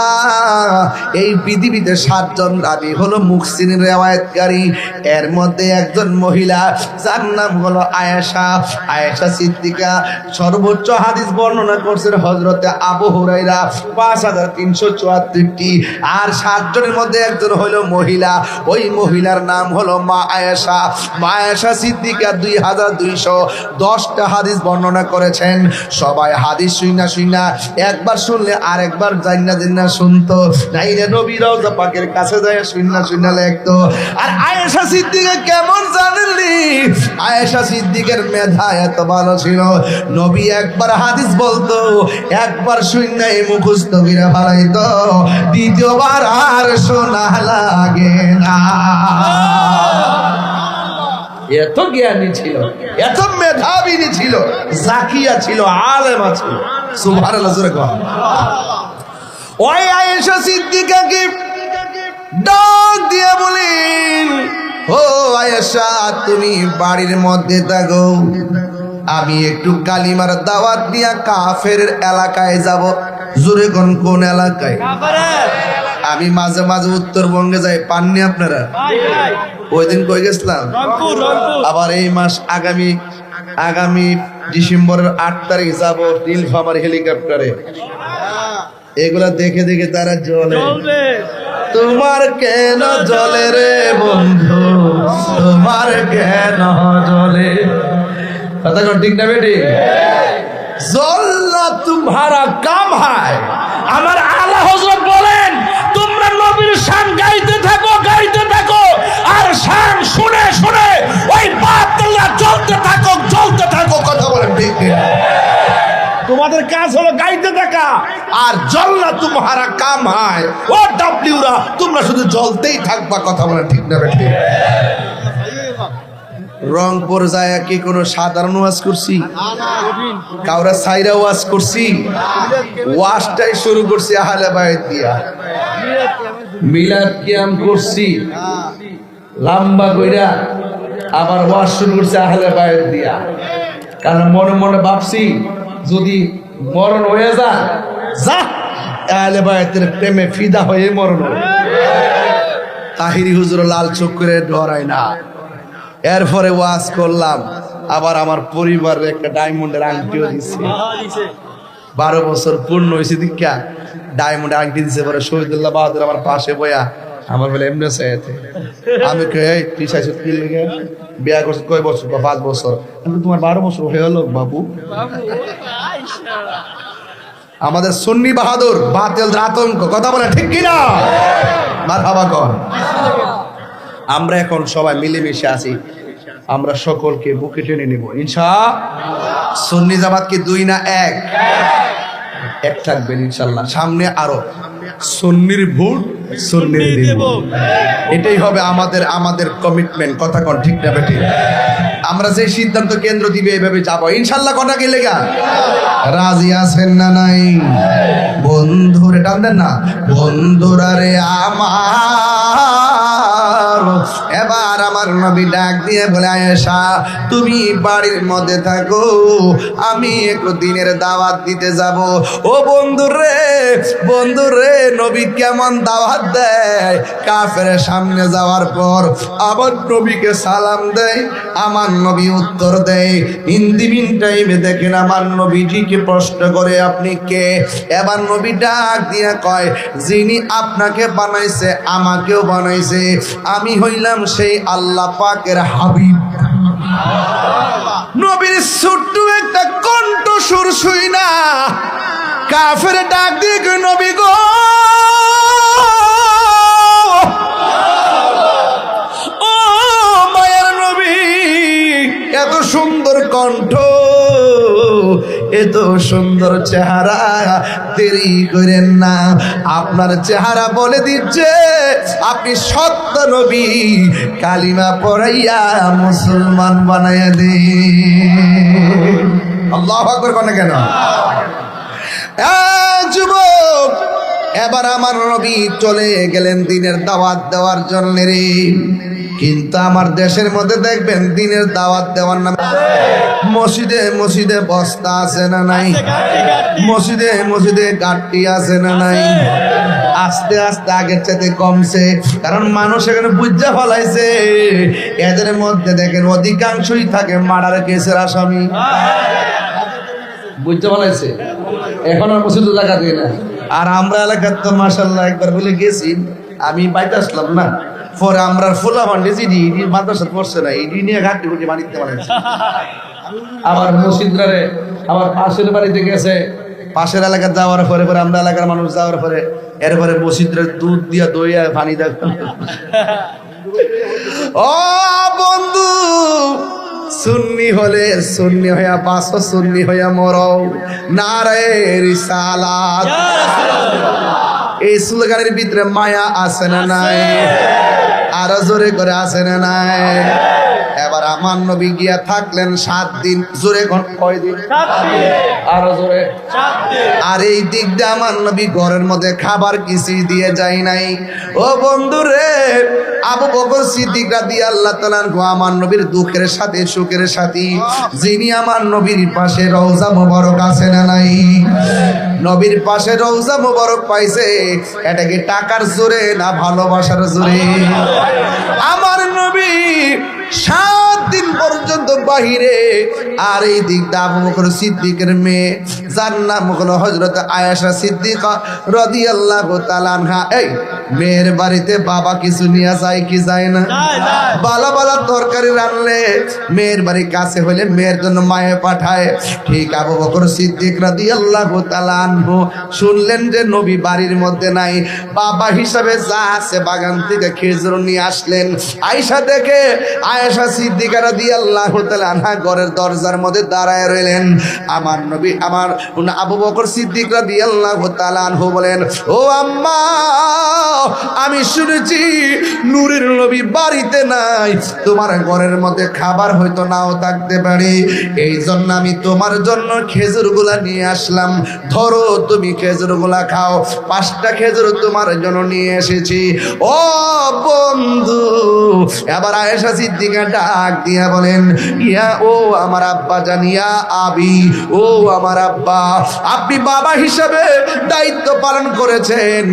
এই পৃথিবীতে 7 জন রাবী হলো মুহসিনের রিওয়ায়াতকারী, এর মধ্যে একজন মহিলা যার নাম হলো আয়েশা। আয়েশা সিদ্দিকা সর্বোচ্চ হাদিস বর্ণনা করছেন হযরতে আবু হুরায়রা 5374টি, আর 7 জনের মধ্যে একজন হলো মহিলা, ওই মহিলার নাম হলো মা আয়েশা। মা আয়েশা সিদ্দিকা 2210টা হাদিস বর্ণনা করেছেন। সবাই হাদিস শুনা একবার শুনলে আরেকবার জান্না শুনতো, নাইলে নবী রওজা পাকের কাছে যায় শুননা লাগতো। আর আয়েশা সিদ্দিকা কেমন জানেননি, আয়েশা সিদ্দিকের মেধা এত ভালো ছিল, নবী একবার হাদিস বলতো, একবার শুননা এই মুখস্থ করে ফেলাইতো, দ্বিতীয়বার আর শোনা লাগে না। এত জ্ঞানী ছিল, এত মেধাবী ছিল, জাকিয়া ছিল, আলেমা ছিল। সুবহানাল্লাহ জোরে কর। ওই আয়েশা সিদ্দিকাকে ডাক দিয়ে বলেন, ও আয়েশা, তুমি বাড়ির মধ্যে থাকো, আমি একটু কালিমার দাওয়াত দিয়া কাফের এলাকায় যাব। জোরে কোন এলাকায়? আমি মাঝে মাঝে উত্তরবঙ্গে যাই, পাননি আপনারা? ওই দিন কই গেছিলাম। আবার এই মাস আগামী ডিসেম্বরের 8 তারিখ যাব নীলফামারী হেলিকপ্টারে। এগুলা দেখে দেখে তারা জ্বলে। তোমার কেন জ্বলে রে বন্ধু, তোমার কেন জ্বলে? কথা কোন ঠিক না বেটি? জ্বলনা তোমারা কাম হয়। আমার আলা হযরত বলেন, তোমরা নবীর শান গাইতে থাকো, আর শান শুনে শুনে ওই বাতিলরা জ্বলতে থাকো। কথা বলেন ঠিক না? তোমাদের কাজ হলো গাইতে থাকা, আর জ্বলনা তোমারা কাম হয়। ও ডাব্লিউরা, তোমরা শুধু জ্বলতেই থাকবা। কথা বলেন ঠিক না বেটি? রংপুর যায় কি কোনো সাধারণ ওয়াজ করছি? কাউরা সাইরা ওয়াজ করছি? ওয়াজটাই শুরু করছি আহলে বাইত দিয়া, মিলাদ কিয়াম করছি লম্বা কইরা, আবার ওয়াজ শুরু করছি আহলে বাইত দিয়া। কারণ মনে মনে ভাবছি, যদি মরণ হয়ে যা আহলে বাইতের প্রেমে ফিদা হয়ে মরণ। তাহিরি হুজুর লাল চোখ করে ডরায় না। এরপরে ওয়াজ করলাম, আবার আমার পরিবারের একটা ডায়মন্ডের আংটিও দিচ্ছে। 12 বছর পূর্ণ হয়েছে দীক্ষা, ডায়মন্ডের আংটি দিচ্ছে। পরে শহীদুল্লাহ বাহাদুর আমার পাশে বয়া আমার বলে এমনি চাইতে, আমি তুই চাইছো কি লেগে বিয়া করছো কয় বছর? 5 বছর। তোমার 12 বছর হয়ে হলো বাবু। আমাদের সুন্নি বাহাদুর, বাতিল আতঙ্ক। কথা বলে ঠিক কিনা? মারহাবা কর। আমরা এখন সবাই মিলেমিশে আছি, আমরা সকলকে বুকে টেনে নেব ইনশাআল্লাহ। সুন্নি জামাত কি 2 না 1? 1 থাকবেন ইনশাআল্লাহ। সামনে আরো সুন্নির ভোট, সুন্নির দিব, এটাই হবে আমাদের কমিটমেন্ট। কথা কোন ঠিক না বেটি? আমরা যে সিদ্ধান্ত কেন্দ্র দিবে এইভাবে যাবো ইনশাআল্লাহ। কটা কি লেগা রাজি আছেন না নাই? বন্ধুরে টানবেন না, বন্ধুরা রে আমার, এবার আমার নবী ডাক দিয়ে বলে, আয়েশা তুমি বাড়ির মধ্যে থাকো, আমি একটু দিনের দাওয়াত দিতে যাব। ও বন্ধুরে নবী কেমন দাওয়াত দেয়, কাফেরের সামনে যাওয়ার পর আবার নবীকে সালাম দেয়, আমার নবী উত্তর দেয়। ইন দি মিন টাইমে দেখেন আমার নবীজিকে প্রশ্ন করে, আপনি কে? এবার নবী ডাক দিয়ে কয়, যিনি আপনাকে বানাইছে আমাকেও বানাইছে, আমি হইলাম সেই আল্লাহ পাকের হাবিব। নবীর ছোট্ট একটা কণ্ঠ সুর শুই না কাফের ডাক দিয়ে কয়, নবী গো, ও মায়ের নবী, এত সুন্দর কণ্ঠ, এত সুন্দর চেহারা, দেরি করেন না, আপনার চেহারা বলে দিচ্ছে আপনি সত্য নবী, কালিমা পড়াইয়া মুসলমান বানাইয়া দে। আল্লাহু আকবার কোন কেন? যুবক, এবার আমার নবী চলে গেলেন দিনের দাওয়াত দেওয়ার জন্য রে। কিন্তু আমার দেশের মধ্যে দেখবেন দিনের দাওয়াত দেওয়ার নাম মসজিদে বস্তা আছে না নাই, মসজিদে গাড়ি আছে না নাই। আস্তে আস্তে আগের চাইতে কমছে, কারণ মানুষ এখানে বুঝতে ফলাইছে এদের মধ্যে দেখেন অধিকাংশই থাকে মার্ডার কেসের আসামি। বুঝতে ফলাইছে, এখন আর মসজিদে জায়গা দিয়ে না। আর আমরা এলাকার তো মাশাআল্লাহ একবার বলে গেছি, আমি বাইতে আসলাম না, পরে আমরা ফুলা ভান্ডে জিডি মাদ্রাসা পড়ছে না, ইডি নিয়ে ঘাটটি ঘুটি বাড়িতে বানাইছে। আবার মসজিদরে আবার পাশের বাড়িতে গেছে, পাশের এলাকা যাওয়ার পরে আমরা এলাকার মানুষ যাওয়ার পরে এরপরে মসজিদের দুধ দিয়া দইয়া পানি দেখ। ও বন্ধু, সুন্নি হলে সুন্নি হইয়া বাঁচো, সুন্নি হইয়া মরো, নারে রিসালাত। এই স্লোগানের ভিতরে মায়া আছে না নাই? আরো জোরে করে আছে না নাই? এবার আমার নবী গিয়া থাকলেন 7 দিন। জোরে কয় দিন? আরো জোরে। আর এই দিক দিয়ে আমার নবী ঘরের মধ্যে খাবার কিছুই দিয়ে যায় নাই। ও বন্ধু রে, আবু বকর সিদ্দিক রাদিয়াল্লাহু তাআলা আনহু আমার নবীর দুঃখের সাথে সুখের সাথী, যিনি আমার নবীর পাশে রওজা মোবারক আছে না নাই? নবীর পাশে রওজা মোবারক পাইছে, এটা কি টাকার জোরে না ভালোবাসার জোরে? আমার নবী 7 দিন পর্যন্ত বাহিরে। আর এই দিক দিয়ে আবু বকর সিদ্দিকের মেয়ে, যার নাম হলো হযরত আয়েশা সিদ্দিকা রাদিয়াল্লাহু তাআলা আনহা, এই মেয়ের বাড়িতে বাবা কিছু নিয়ে যায় কি যায় না? বালা বালা তরকারি রান্নলে মেয়ের বাড়ি কাছে হলে মেয়ের জন্য মায়ে পাঠায়। ঠিক আবু বকর সিদ্দিক রাদিয়াল্লাহু তাআলা আনহু শুনলেন যে নবী বাড়ির মধ্যে নাই, বাবা হিসাবে যা আছে বাগান থেকে খেজুর নিয়ে আসলেন। আয়েশা দেখে, আয়েশা সিদ্দিকা রাদিয়াল্লাহু তাআলা আনহা ঘরের দরজার মধ্যে দাঁড়ায় রইলেন। আমার নবী, আমার আবু বকর সিদ্দিক রাদিয়াল্লাহু তাআলা আনহু বলেন, ও আম্মা, আমি শুনেছি নূরের নবী বাড়িতে নাই, তোমার ঘরের মধ্যে খাবার হয়তো নাও থাকতে পারে, এই জন্য আমি তোমার জন্য খেজুরগুলা নিয়ে আসলাম, ধরো তুমি খেজুরগুলা খাও। 5টা খেজুর তোমার জন্য নিয়ে এসেছি। ও বন্ধু, এবার আয়েশা সিদ্দিকা ডাক দিয়া বলেন, ইয়া ও আমার আব্বা জানিয়া আবি, ও আমার আব্বা, আপনি বাবা হিসাবে দায়িত্ব পালন করেছেন,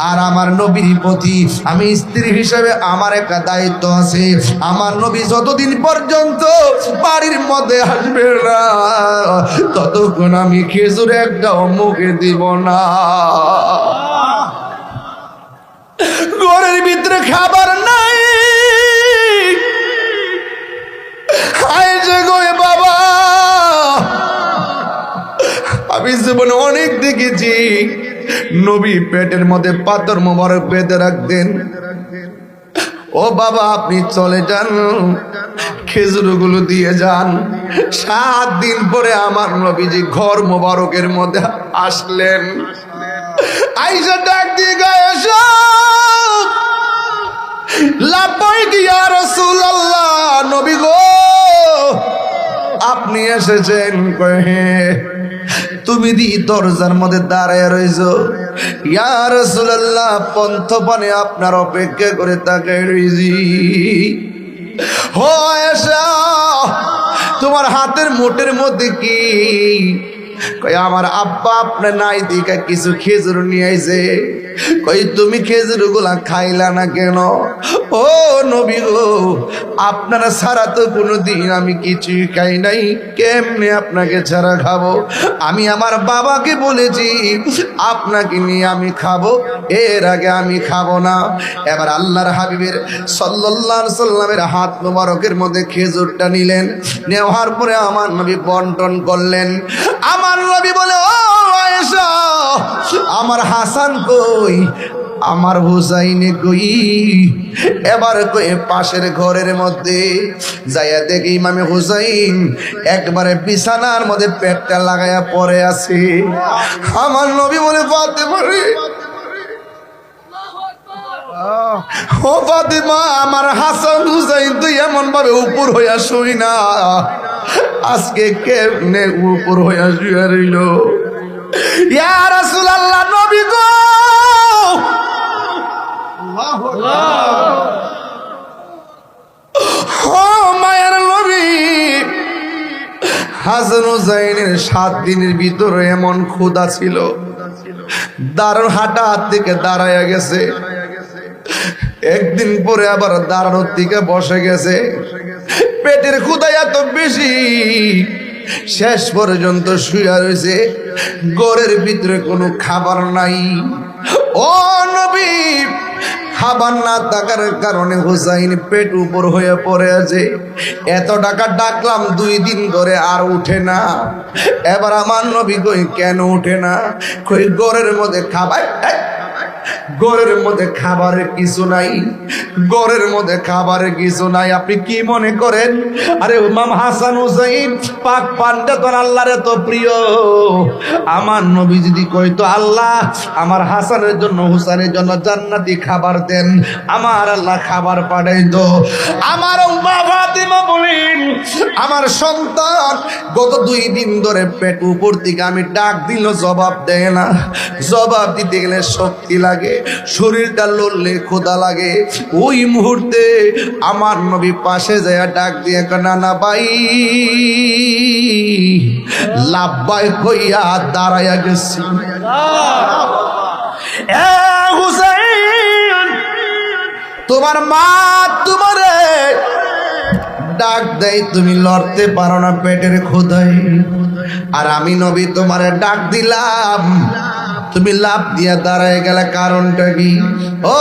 আর আমার নবীর প্রতি আমি স্ত্রী হিসাবে আমার একটা দায়িত্ব আছে। আমার নবী যতদিন পর্যন্ত বাড়ির মধ্যে আসবে না, ততক্ষণ আমি খেজুর একটাও মুখে দিব না। ঘরের ভিতরে খাবার নাই। বাবা, আমি জীবনে অনেক দেখেছি নবী পেটের মধ্যে পাথর মোবারক বেঁধে রাখতেন। ও বাবা, আপনি চলে যান, খেজুরগুলো দিয়ে যান। 7 দিন পরে আমার নবীজি ঘর মোবারকের মধ্যে আসলেন। আয়েশা ডাক দিয়ে গায়ে লাব্বাইক ইয়া রাসূলুল্লাহ, নবী গো আপনি এসেছেন? কহে, তুমি দি দরজার মধ্যে দাঁড়ায় রইছো। ইয়া রাসূলুল্লাহ, পন্থ পানে আপনার অপেক্ষা করে তাকায় রইছি। ও আয়েশা, তোমার হাতের মুঠের মধ্যে কি? কই আমার আব্বা আপনার নাই দিকে কিছু খেজুর নিয়ে আইছে। কই তুমি খেজুর গুলা খাইলা না কেন? ও নবী গো, আপনারা ছাড়া তো কোনোদিন আমি কিছুই খাই নাই, কেমনে আপনাকে ছাড়া খাবো? আমি আমার বাবাকে বলেছি আপনাকে নিয়ে আমি খাবো, এর আগে আমি খাবো না। এবার আল্লাহর হাবিবের সাল্লাল্লাহু আলাইহি সাল্লামের হাত মোবারকের মধ্যে খেজুরটা নিলেন, নেওয়ার পরে আমার নবী বন্টন করলেন। আমার নবী বলে, ও আয়েশা, আমার হাসান কই, আমার হুসাইনে কই? এবার কই পাশের ঘরের মধ্যে যাইয়া দেখি ইমামে হুসাইন একবারে বিছানার মধ্যে পেটটা লাগাইয়া পড়ে আছে। আমার নবী বলে, ফাতেমা রে, ও ফাতেমা, আমার হাসান হুসাইন তুই এমন ভাবে উপর হইয়া শুই না, আজকে কেমনে উপর হইয়া শুয়ে রইল? ইয়া রাসূলুল্লাহ, নবী গো, ও মায়ের নবী, হাসান হুসাইনের 7 দিনের ভিতরে এমন ক্ষুধা ছিল, দাঁড়ানো হাঁটা থেকে দাঁড়াইয়া গেছে, একদিন পরে আবার দাঁড়ানোর দিকে বসে গেছে। পেটের ক্ষুধা এত বেশি, শেষ পর্যন্ত শুয়ে রয়েছে, ঘরের ভিতরে কোনো খাবার নাই। ও নবী, খাবার না থাকার কারণে হুসাইন পেট উপর হয়ে পড়ে আছে। এত টাকা ডাকলাম 2 দিন ধরে আর উঠে না। এবার আমার নবী কই, কেন উঠে না? কই ঘরের মধ্যে খাবার, ঘরের মধ্যে খাবারের কিছু নাই, ঘরের মধ্যে খাবারের কিছু নাই। আপনি কি মনে করেন? আরে ইমাম হাসান হুসাইন পাক পান্ডা তো আল্লাহর এত প্রিয়, আমার নবী যদি কইতো আল্লাহ আমার হাসানের জন্য হুসাইনের জন্য জান্নাতি খাবার দেন, আমার আল্লাহ খাবার পাঠাইতো। আমার মা ফাতিমা বলেন, আমার সন্তান গত 2 দিন ধরে পেট উপর দিকে আমি ডাক দিল জবাব দেয় না। জবাব দিতে গেলে শক্তি লাগে, শরীরটা লড়লে ক্ষুধা লাগে। ওই মুহূর্তে আমার নবী পাশে যায় ডাক দিয়ে, নানা ভাই, লাভবাই কইয়া দাঁড়াইয়া গেছি। এ হুসাইন, তোমার মা তোমারে ডাক দেয়, তুমি লড়তে পারো না পেটের ক্ষুধায়, আর আমি নবী তোমারে ডাক দিলাম, তুমি লাভ দিয়া দাঁড়ায় গেলে, কারণটা কি? ও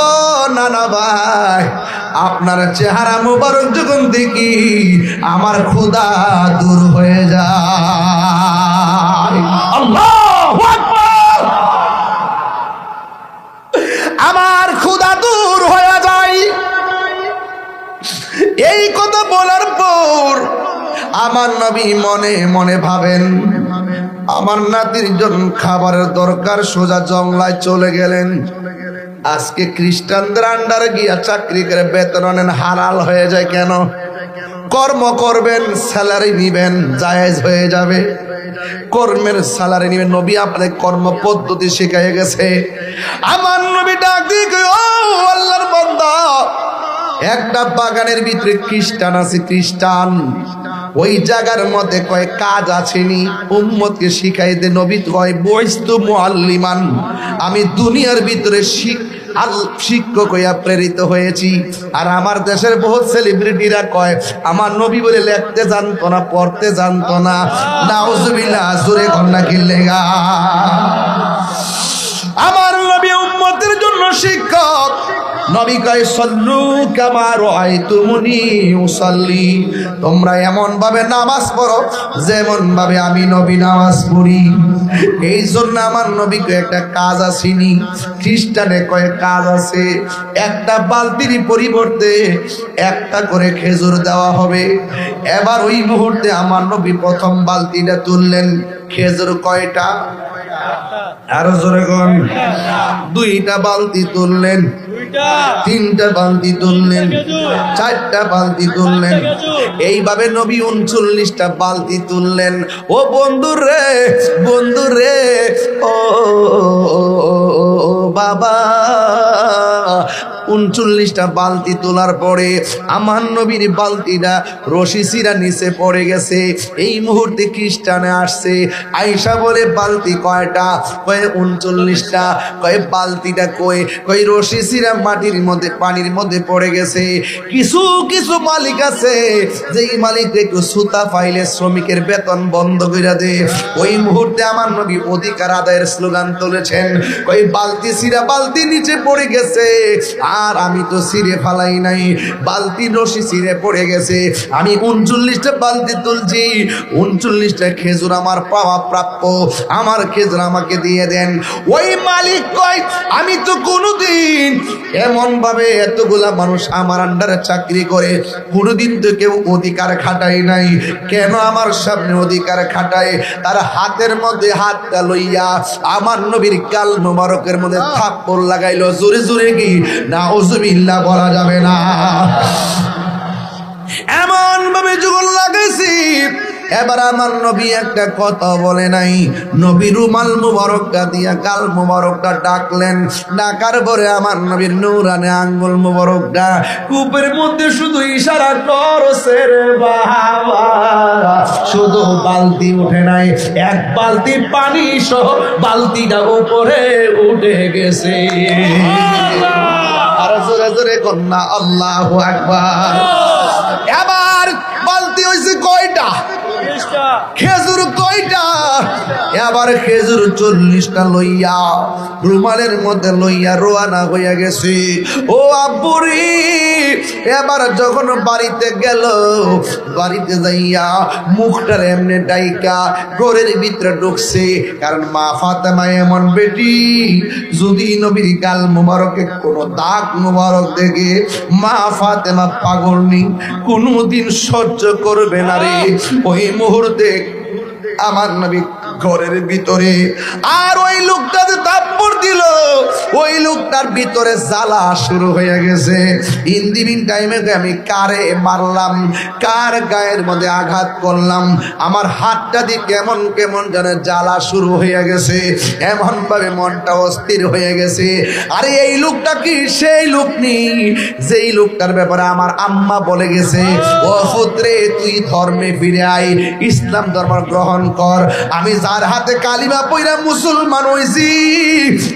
নানা ভাই, আপনার চেহারা মুবারক যখন দেখি আমার ক্ষুধা দূর হয়ে যায়। আল্লাহু আকবার, আমার ক্ষুধা দূর হয়ে যায়। এই কথা বলার পর আমার নবী মনে মনে ভাবেন, আমার নাতির জন্য খাবারের দরকার, সোজা জংলায় চলে গেলেন। আজকে খ্রিস্টানদের আন্ডারে গিয়া চাকরি করে বেতন নেন, হালাল হয়ে যায় কেন? কর্ম করবেন, স্যালারি নিবেন, জায়েজ হয়ে যাবে। কর্মের স্যালারি নিবেন, নবী আপনাদের কর্ম পদ্ধতি শিখাইয়া গেছে। আমার নবী ডাক দিয়ে, ও আল্লাহর বান্দা, একটা বাগানের ভিতরে খ্রিস্টান আছে, খ্রিস্টান ওই জায়গার মধ্যে কয় কাজ আসেনি, উম্মতকে শিখাই দে। নবী কয়, বইস্তু মুআল্লিমান, আমি দুনিয়ার ভিতরে শিক্ষক হইয়া প্রেরিত হয়েছি। আর আমার দেশের বহুত সেলিব্রিটিরা কয় আমার নবী বলে লিখতে জানতো না, পড়তে জানতো না। নাউজুবিল্লাহ, জোরে কন্যা কিল্লেগা। আমার নবী উম্মতের জন্য শিক্ষক। নবী কয়, সল্লু কামা রাআইতুমুনি উসাল্লি, তোমরা এমন ভাবে নামাজ পড়ো যেমন ভাবে আমি নবী নামাজ পড়ি। এই জন্য আমার নবীকে একটা কাজ আসেনি, খ্রিস্টানে কয় কাজ আছে। একটা বালতির পরিবর্তে একটা করে খেজুর দেওয়া হবে। এবার ওই মুহূর্তে আমার নবী প্রথম বালতিটা তুললেন। খেজুর কয়টা? আরো জোরে কোন? 2টা বালতি তুললেন, 3টা বালতি তুললেন, 4টা বালতি তুললেন। এইভাবে নবী 39টা বালতি তুললেন। ও বন্ধুরে, বন্ধুরে, ও বাবা, 39টা বালতি তোলার পরে আমার নবীর বালতিটা রশি সিরা নিচে পড়ে গেছে। এই মুহূর্তে খ্রিস্টানে আসছে, আয়েশা বলে বালতি কয়টা? কয়ে 39টা। কয়ে বালতিটা কই রশি সিরা মাটির মধ্যে পানির মধ্যে পড়ে গেছে। কিছু কিছু মালিক আছে যেই মালিক একটু সুতা পাইলে শ্রমিকের বেতন বন্ধ করে দে। ওই মুহূর্তে আমার নবী অধিকার আদায়ের স্লোগান তুলেছেন। কই বালতি সিরা বালতি নিচে পড়ে গেছে, আর আমি তো সিরে ফালাই নাই, বালতি রশি সিরে পড়ে গেছে। আমি 39টা বালতি তুলছি, 39টা খেজুর আমার পাওয়া প্রাপ্য, আমার খেজুর আমাকে দিয়ে দেন। ওই মালিক কয় আমি তো কোনোদিন এমন ভাবে এতগুলা মানুষ আমার আন্ডারে চাকরি করে কোনোদিন তো কেউ অধিকার খাটাই নাই, কেন আমার সামনে অধিকার খাটায়? তার হাতের মধ্যে হাতটা লইয়া আমার নবীর গাল মোবারকের মধ্যে থাপ্পড় লাগাইলো। জোরে জোরে কি নাউজুবিল্লাহ বলা যাবে না? এমন ভাবে যুগল লাগাইছি। এবার আমার নবী একটা কথা বলে নাই, নবী রুমাল মুবারকটা দিয়া গাল মুবারকটা ডাকলেন। ডাকার পরে আমার নবীর নূরানে আঙ্গুল মুবারকটা কূপের মধ্যে শুধু ইশারা করছে রে বাবা, শুধু বালতি উঠে নাই, এক বালতি পানি সহ বালতিটা উপরে উঠে গেছে। আর জোরে জোরে কন্যা আল্লাহু আকবার। এবার বালতি হয়েছে কয়টা? খেজুর কয়টা? এবার খেজুর 40টা লইয়া রুমালের মধ্যে লইয়া রোয়ানা হইয়া গেছে। ও আব্বুরি, এবার যখন বাড়িতে গেল, বাড়িতে যাইয়া মুখটার এমনি ডাইকা ঘরের ভিতরে ঢুকছে। কারণ মা ফাতেমা এমন বেটি, যদি নবীর গাল মুবারকে কোনো দাগ মুবারক দেখে মা ফাতেমা পাগলনি, কোনোদিন সহ্য করবে না রে। ওই মুহূর্তে আমার নবী ঘরের ভিতরে, আর ওই লোকটা যে থাপ্পড় দিল, ওই লোকটার ভিতরে জ্বালা শুরু হয়ে গেছে। ইন্দিবিন টাইমে আমি কারে মারলাম, কার গায়ের মধ্যে আঘাত করলাম, আমার হাতটা দিয়ে কেমন কেমন যেন জ্বালা শুরু হয়ে গেছে। এমন ভাবে মনটা অস্থির হয়ে গেছে। আরে এই লোকটা কি সেই লোক নেই যেই লোকটার ব্যাপারে আমার আম্মা বলে গেছে, ও পুত্রে তুই ধর্মে ফিরে আয়, ইসলাম ধর্ম গ্রহণ কর। আমি যার হাতে কালিমা পইরা মুসলমান হইছি,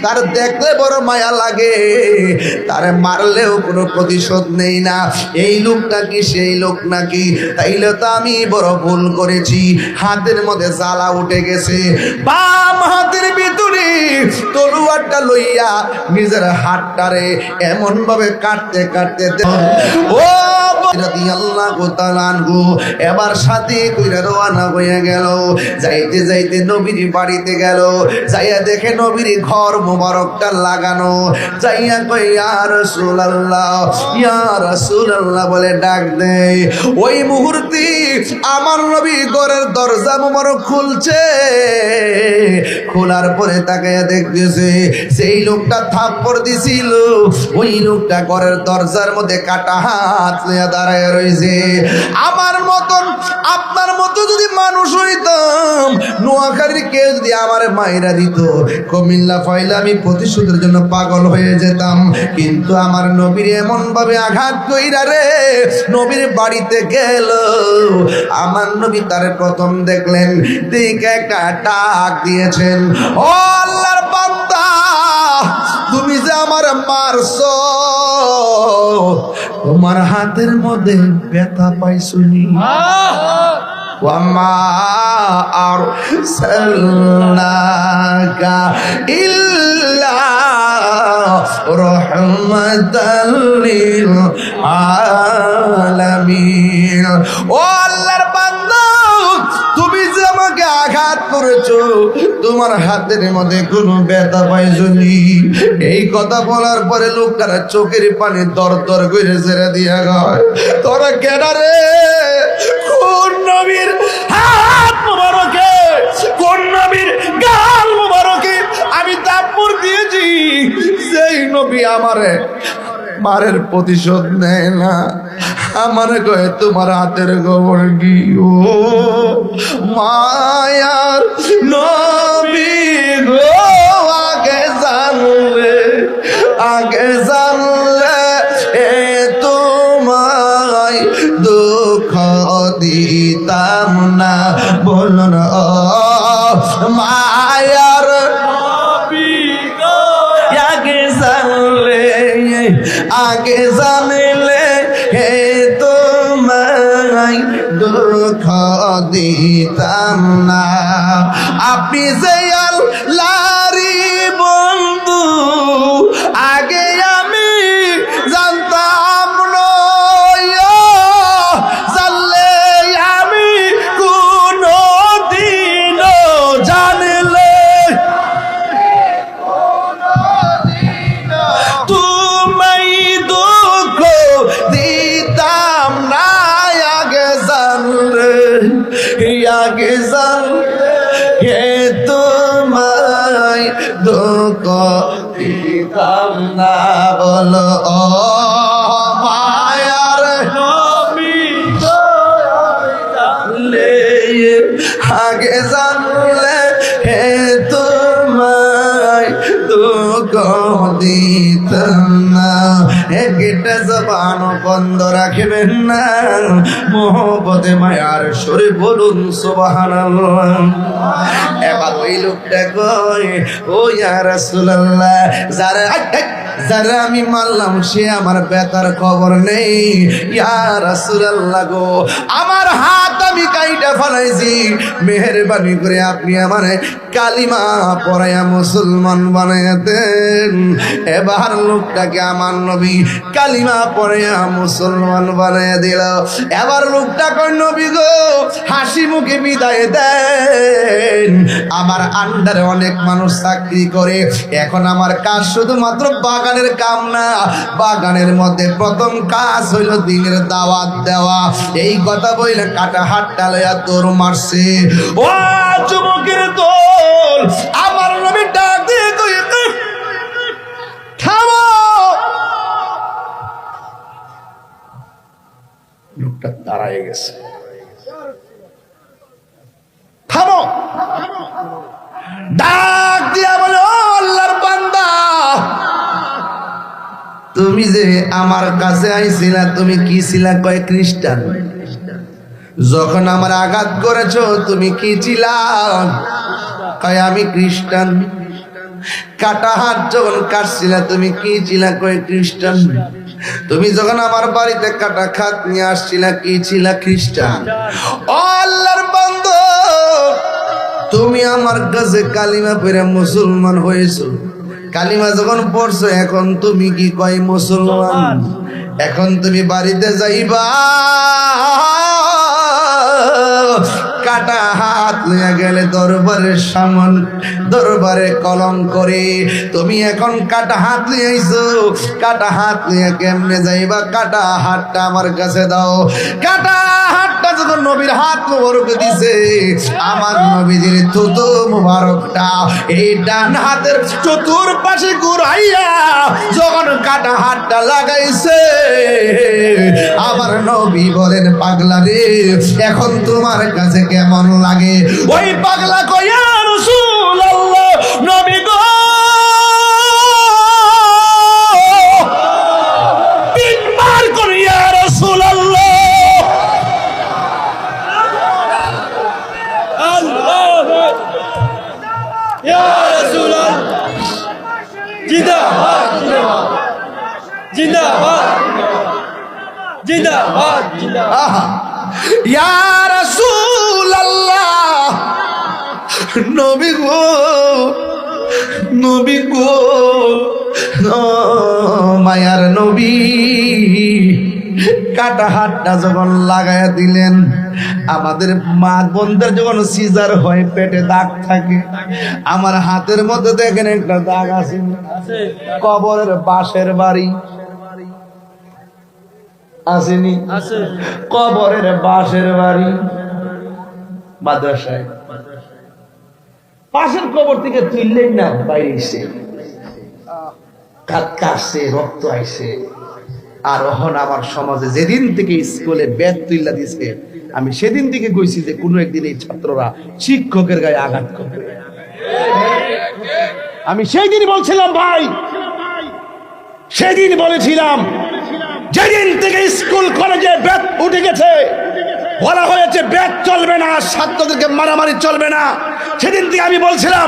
তার দেখলে বড় মায়া লাগে, তারে মারলেও কোনো প্রতিশোধ নেই না। এই লোকটা কি সেই লোক নাকি? তাইলে তো আমি বড় ভুল করেছি। হাতের মধ্যে জ্বালা উঠে গেছে। বাম হাতের ভিতরে তলোয়ারটা লইয়া নিজের হাতটারে এমন ভাবে কাটতে কাটতে ও রাদিয়াল্লাহু তাআলা আনহু এবার সাথে কইরা রওনা হয়ে গেল। যাইতে যাইতে নবীর বাড়িতে গেল, যাইয়া দেখে নবীর ঘর মোবারকটা লাগানো। যাইয়া কই ইয়া রাসূলুল্লাহ, ইয়া রাসূলুল্লাহ বলে ডাক দেয়। ওই মুহূর্তে আমার নবী ঘরের দরজা মোবারক খুলছে। খোলার পরে তাকাইয়া দেখতেছে সেই লোকটা থাপ্পড় দিছিল, ওই লোকটা ঘরের দরজার মধ্যে কাটা হাত নিয়ে দাঁড়ায় রয়েছে। আমার মতন আপনার মতো যদি মানুষ হইতাম, নোয়াখালীর কেউ যদি আমার মায়েরা দিত, কুমিল্লা ফাইলে আমি প্রতিশোধের জন্য পাগল হয়ে যেতাম। কিন্তু আমার নবীর এমন ভাবে আঘাত কইরা রে, নবীর বাড়িতে গেল। আমার নবী তার প্রথম দেখলেন, দেখে একটা ডাক দিয়েছেন, ও আল্লাহর বান্দা, তুমি যে আমার মারছো, তোমার হাতের মধ্যে ব্যথা পাইছুনি। ওয়ামা আরসালনাকা ইল্লা রাহমাতাল লিল আলামিন। ও আল্লাহর বান্দা, তুমি যে আমাকে আঘাত করেছো, তোমার হাতের মধ্যে কোনো ব্যথা পাইছনি। এই কথা বলার পরে লোকটার চোখের পানি দর দর করে ছেড়ে দিয়া গয়। তোরা কেডা রে? কোন নবীর হাত মোবারকে, কোন নবীর গাল মোবারকে আমি থাপ্পড় দিয়েছি, সেই নবী আমারে মারের প্রতিশোধ নেয় না। আমার কয়ে তোমার হাতের গোবর কি? ও মায়ার নবী গো, আগে জানলে দিতাম না, বলুন ও মায়ার আগে জানলে হে তোমায় দুঃখ দিতাম না। আপনি যে আল্লাহরই বন্ধু আগে আমি জানতাম না, জানলে আমি কোনদিনও জানলে তোমায় দুঃখ দিতাম না, আগে জানলে আগে জানলে হে তোমায় দুঃখ দিতাম না, বলো ও মায়ার নবী জানলে আগে জানলে হে তোমায় দুঃখ দিতাম না। একটা জবান বন্ধ রাখবেন না, মোহব্বতে মায়ার সুরে বলুন সুবহানাল্লাহ। এবার ওই লোকটা কয় ও ইয়া রাসূলুল্লাহ, যারা আমি মারলাম সে আমার ব্যথার খবর নেই। ইয়া রাসূলুল্লাহ গো, আমার হাত আমি কাইটা ফেলাইছি, মেহেরবানি করে আপনি আমার কালিমা পড়াইয়া মুসলমান বানাইয়া দেন। এবার লোকটাকে আমার নবী কালিমা পড়াইয়া মুসলমান বানাইয়া দিল। এবার লোকটা কয় নবী গো, হাসি মুখে বিদায় দেন, আমার আন্ডারে অনেক মানুষ চাকরি করে, এখন আমার কাজ শুধুমাত্র বাগানের কাম না, বাগানের মধ্যে প্রথম কাজ হইল দিনের দাওয়াত দেওয়া। এই কথা বইলে কাটা হাতটা লইয়া দৌড় মারছে। ও যুবকের দল, আমার নবী ডাক দিয়ে কই থামো। লোকটা দাঁড়ায় গেছে, থামো। ডাক দিয়া বলে ও আল্লাহর বান্দা, তুমি যে আমার কাছে আইছিলা তুমি কি ছিলা? কয় খ্রিস্টান। যখন আমার আঘাত করেছো তুমি কি ছিলা? কয় আমি খ্রিস্টান। কাটা হাত যখন কাটছিলা তুমি কি ছিলা? কয় খ্রিস্টান। তুমি যখন আমার বাড়িতে কাটা খাত নিয়ে আসছিলা কি ছিলা? খ্রিস্টান। ও আল্লাহর বান্দা, তুমি আমার কাছে কালিমা পড়ে মুসলমান হয়েছো, কালিমা যখন পড়ছো এখন তুমি কি কয়? মুসলমান। এখন তুমি বাড়িতে যাইবা, কাটা হাত লইয়া গেলে দরবারের সামন, দরবারে কলম করে। তুমি এখন কাটা হাত লইয়া আইছো, কাটা হাত লইয়া কেমনে যাইবা? কাটা হাতটা আমার কাছে দাও। কাটা হাতটা যখন নবীর হাত মোবারক দিছে, আমার নবীজির থুতু মোবারকটা এই ডান হাতের চতুর্পাশে ঘুরাইয়া যখন কাটা হাতটা লাগাইছে, আমার নবী বলেন পাগলা রে, এখন তোমার কাছে কেমন লাগে? ওই পাগলা কয় ইয়া রাসূলুল্লাহ, নবী গো, তিনবার করে ইয়া রাসূলুল্লাহ। আল্লাহু ইয়া রাসূলুল্লাহ, জিন্দাবাদ জিন্দাবাদ জিন্দাবাদ জিন্দাবাদ। ইয়া রাসূলুল্লাহ, নবী গো, নবী গো, ও মায়ার নবী, কাটা হাতটা যখন লাগাইয়া দিলেন, আমাদের মা বোনদের যখন সিজার হয় পেটে দাগ থাকে, আমার হাতের মধ্যে দেখেন একটা দাগ আছে, কবরের বাঁশের বাড়ি আসেনি? কবরের বাঁশের বাড়ি মাদ্রাসায়, পাশের কবর থেকে তুললেই না বাইরে এসে কাটছে, রক্ত আইছে। আর এখন আমার সমাজে যেদিন থেকে স্কুলে ব্যাগ তুইলা দিছে, আমি সেদিন থেকে কইছি যে কোনো একদিন এই ছাত্ররা শিক্ষকের গায়ে আঘাত করবে। আমি সেই দিন বলছিলাম ভাই, সেদিন বলেছিলাম যেদিন থেকে স্কুল কলেজে ব্যাগ উঠে গেছে, বলা হয়েছে ব্যাট চলবে না, ছাত্রদেরকে মারামারি চলবে না। সেদিন থেকে আমি বলছিলাম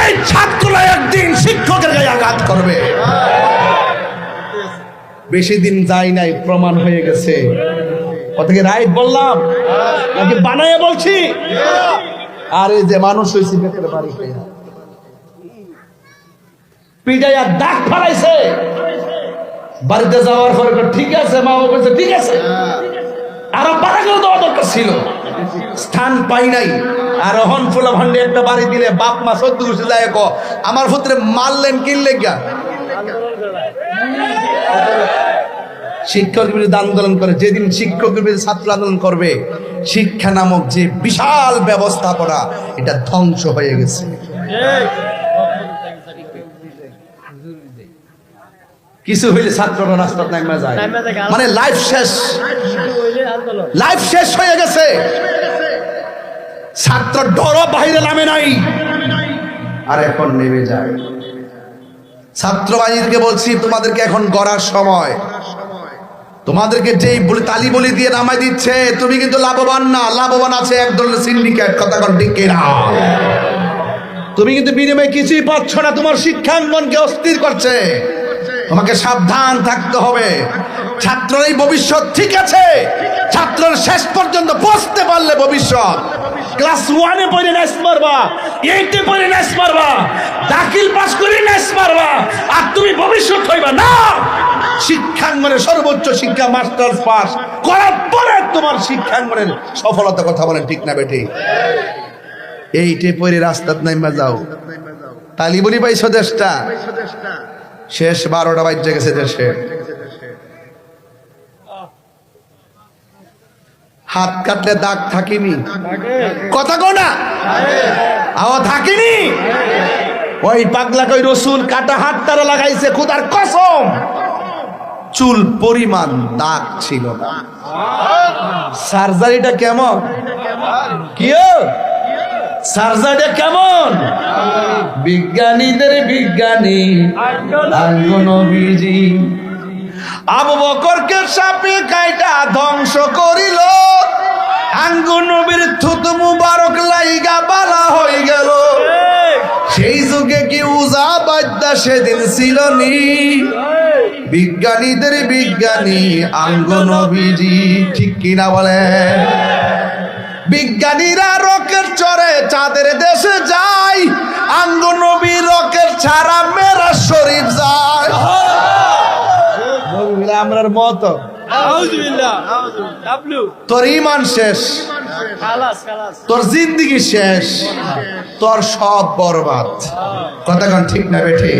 এই ছাত্ররা একদিন শিক্ষকের গায়ে আঘাত করবে। বেশি দিন যায় নাই, প্রমাণ হয়ে গেছে। ওটাকে রাইট বললাম নাকি বানায় বলছি? আর এই যে মানুষ হয়েছে বেতের বাড়ি পিটাইয়া দাগ ফালাইছে, বাড়িতে যাওয়ার পরে ঠিক আছে, মা বাবা বলছে ঠিক আছে, আরো বাড়া করে দেওয়া দরকার ছিল, স্থান পাই নাই। আর হন ফুলা ভান্ডে একটা বাড়ি দিলে বাপ মা সদ্য ঘুষে যায়, আমার পুত্রে মারলেন কিনলে গা। শিক্ষকের বিরুদ্ধে আন্দোলন করে, যেদিন শিক্ষকের বিরুদ্ধে ছাত্র আন্দোলন করবে, শিক্ষা নামক যে বিশাল ব্যবস্থাপনা এটা ধ্বংস হয়ে গেছে। কিছু হইলে ছাত্ররা রাস্তা নামে যায়, মানে লাইফ শেষ, লাইফ শেষ হয়ে গেছে। ছাত্র ডরও বাইরে নামে নাই, আর এখন নেমে যায়। ছাত্র বাহিনীকে বলছি তোমাদেরকে এখন গড়ার সময়। তোমাদেরকে যেই বলে তালি বলি দিয়ে নামাই দিচ্ছে, তুমি কিন্তু লাভবান না। লাভবান আছে এক ধরনের সিন্ডিকেট, কথা কন ঠিক কিনা? তুমি কিন্তু বিনিময়ে কিছুই পাচ্ছ না, তোমার শিক্ষাঙ্গনকে অস্থির করছে। তোমাকে সাবধান থাকতে হবে। ছাত্রই ভবিষ্যৎ, ঠিক আছে, ছাত্রের শেষ পর্যন্ত পৌঁছতে পারলে ভবিষ্যৎ। ক্লাস 1-এ পড়ে নাইস মারবা, 8-এ পড়ে নাইস মারবা, দাখিল পাস করে নাইস মারবা, আর তুমি ভবিষ্যৎ হইবা না। শিক্ষাঙ্গনে সর্বোচ্চ শিক্ষা মাস্টার্স পাস করার পরে তোমার শিক্ষাঙ্গনের সফলতা, কথা বলেন ঠিক না বেটি? 8-এ পড়ে রাস্তাত নাইমা যাও, তালিবুলি পাইছো দেশটা, শেষ 12টা বাজে গেছে দেশে। হাত কাটলে দাগ থাকিনি, কথা কো না, আও থাকিনি। ওই পাগলা কই রসুল কাটা হাত তারা লাগাইছে, খোদার কসম চুল পরিমাণ দাগ ছিল না। সার্জারিটা কেমন? কি সার্জারিটা কেমন? বিজ্ঞানীদের বিজ্ঞানী নবীজি আবু বকরকে সাপে কাইটা ধ্বংস করিল, আঙ্গু নবীর থুতু মুবারক লাইগা বালা হয়ে গেল। সেই যুগে কি উজা বাদ্যা সেদিন ছিল নি? বিজ্ঞানীদের বিজ্ঞানী আঙ্গু নবীজি, ঠিক কিনা বলে? বিজ্ঞানীরা রকেট চড়ে চাঁদের দেশে যায়, আঙ্গু নবী রকেট ছাড়া মেরাজ শরীফ যায়। আমরার মত তোর ইমান শেষ, তোর জিন্দিগি শেষ, তোর সব বরবাদ, কথা কন ঠিক না বেঠি?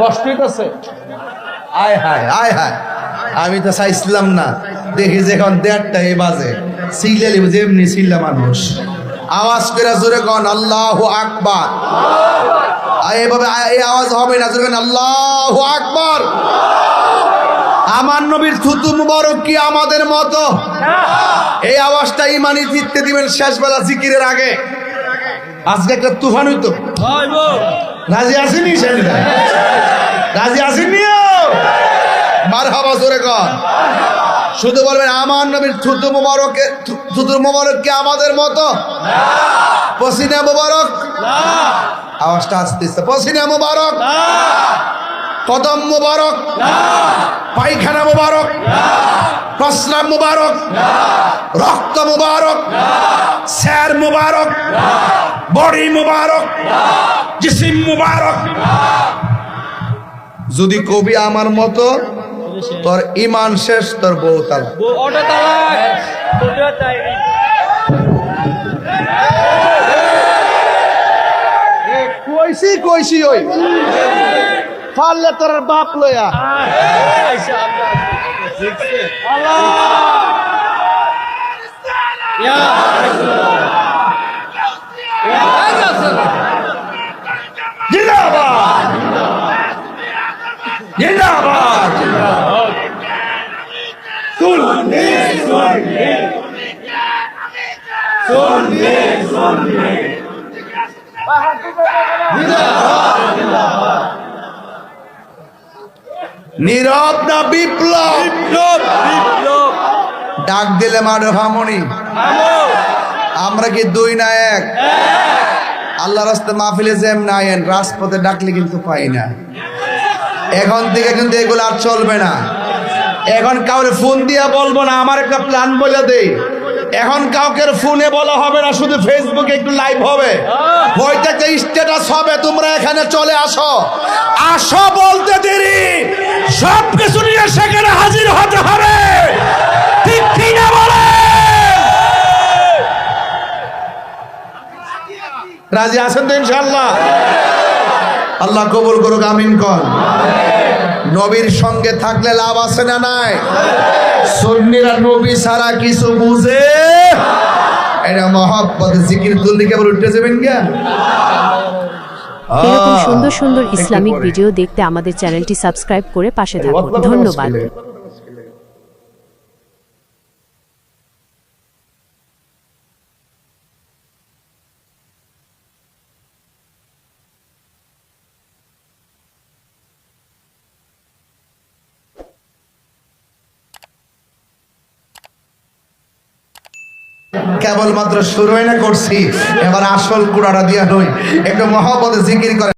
কষ্ট হইতেছে? আয় হায় আয় হায়, আমি তো চাইছিলাম না। দেখি যখন 1:30 বাজে, সিলেলি যেমনি ছিল মানুষ, আওয়াজ করে জোরে কন আল্লাহু আকবার। এভাবে এই আওয়াজ হবে না, জোরে কন আল্লাহু আকবার। আমার নবীর থুতু মুবারক কি আমাদের মতো? এই আওয়াজটা ইমানি জিততে দিবেন শেষ বেলা জিকিরের আগে। আজকে একটা তুফান হইতো, রাজি আসেনি? রাজি আসেনি? মারহাবা জোরে কন। শুধু বলবেন আমার নবীর থুতু মুবারক কি আমাদের মতো? পসিনা মুবারক, আওয়াজটা আসতেছে, পসিনা মুবারক, কদম মুবারক, পায়খানা মুবারক, প্রস্রাব মুবারক, রক্ত মুবারক, স্যার মুবারক, বডি মুবারক, জিসিম মুবারক। যদি কবি আমার মতো, তোর ইমান শেষ, তোর বউ তালাক। কইছি ওই পারলে তোর বাপ লয়া। জিন্দাবাদ জিন্দাবাদ। সুন্নি সুন্নি সুন্নি সুন্নি জিন্দাবাদ জিন্দাবাদ। নীরব না বিপ্লব? বিপ্লব বিপ্লব ডাক দিলে মারো হামনি। আমরা কি দুই না এক? আল্লাহ রাস্তা মাহফিলে যেম না আইন, রাজপথে ডাকলে কিন্তু পাই না। এখন থেকে কিন্তু এগুলো আর চলবে না। এখন কাউরে ফোন দিয়া বলবো না, আমার একটা প্ল্যান বলে দেই। এখন কাউকে ফোনে বলা হবে না, শুধু ফেসবুকে একটু লাইভ হবে, বইটাতে স্ট্যাটাস হবে, তোমরা এখানে চলে আসো। আসো বলতে দেরি, সব কিছু নিয়ে সেখানে হাজির হতে হবে। ঠিক কি না বলে? রাজি আছেন তো ইনশাআল্লাহ? আল্লাহ কবুল করুক, আমিন কর। নবীর সঙ্গে থাকলে লাভ আছে না নাই? সুন্নিরা নবী ছাড়া কিছু বুঝে, এটা মহব্বত জিকির তুললে কেবল উঠতে যাবেন কে? এরকম সুন্দর সুন্দর ইসলামিক ভিডিও দেখতে আমাদের চ্যানেলটি সাবস্ক্রাইব করে পাশে থাকুন। ধন্যবাদ। কেবলমাত্র শুরু না করছি, এবার আসল কুড়াটা দিয়া নই, একটু মহব্বতে জিকির করে।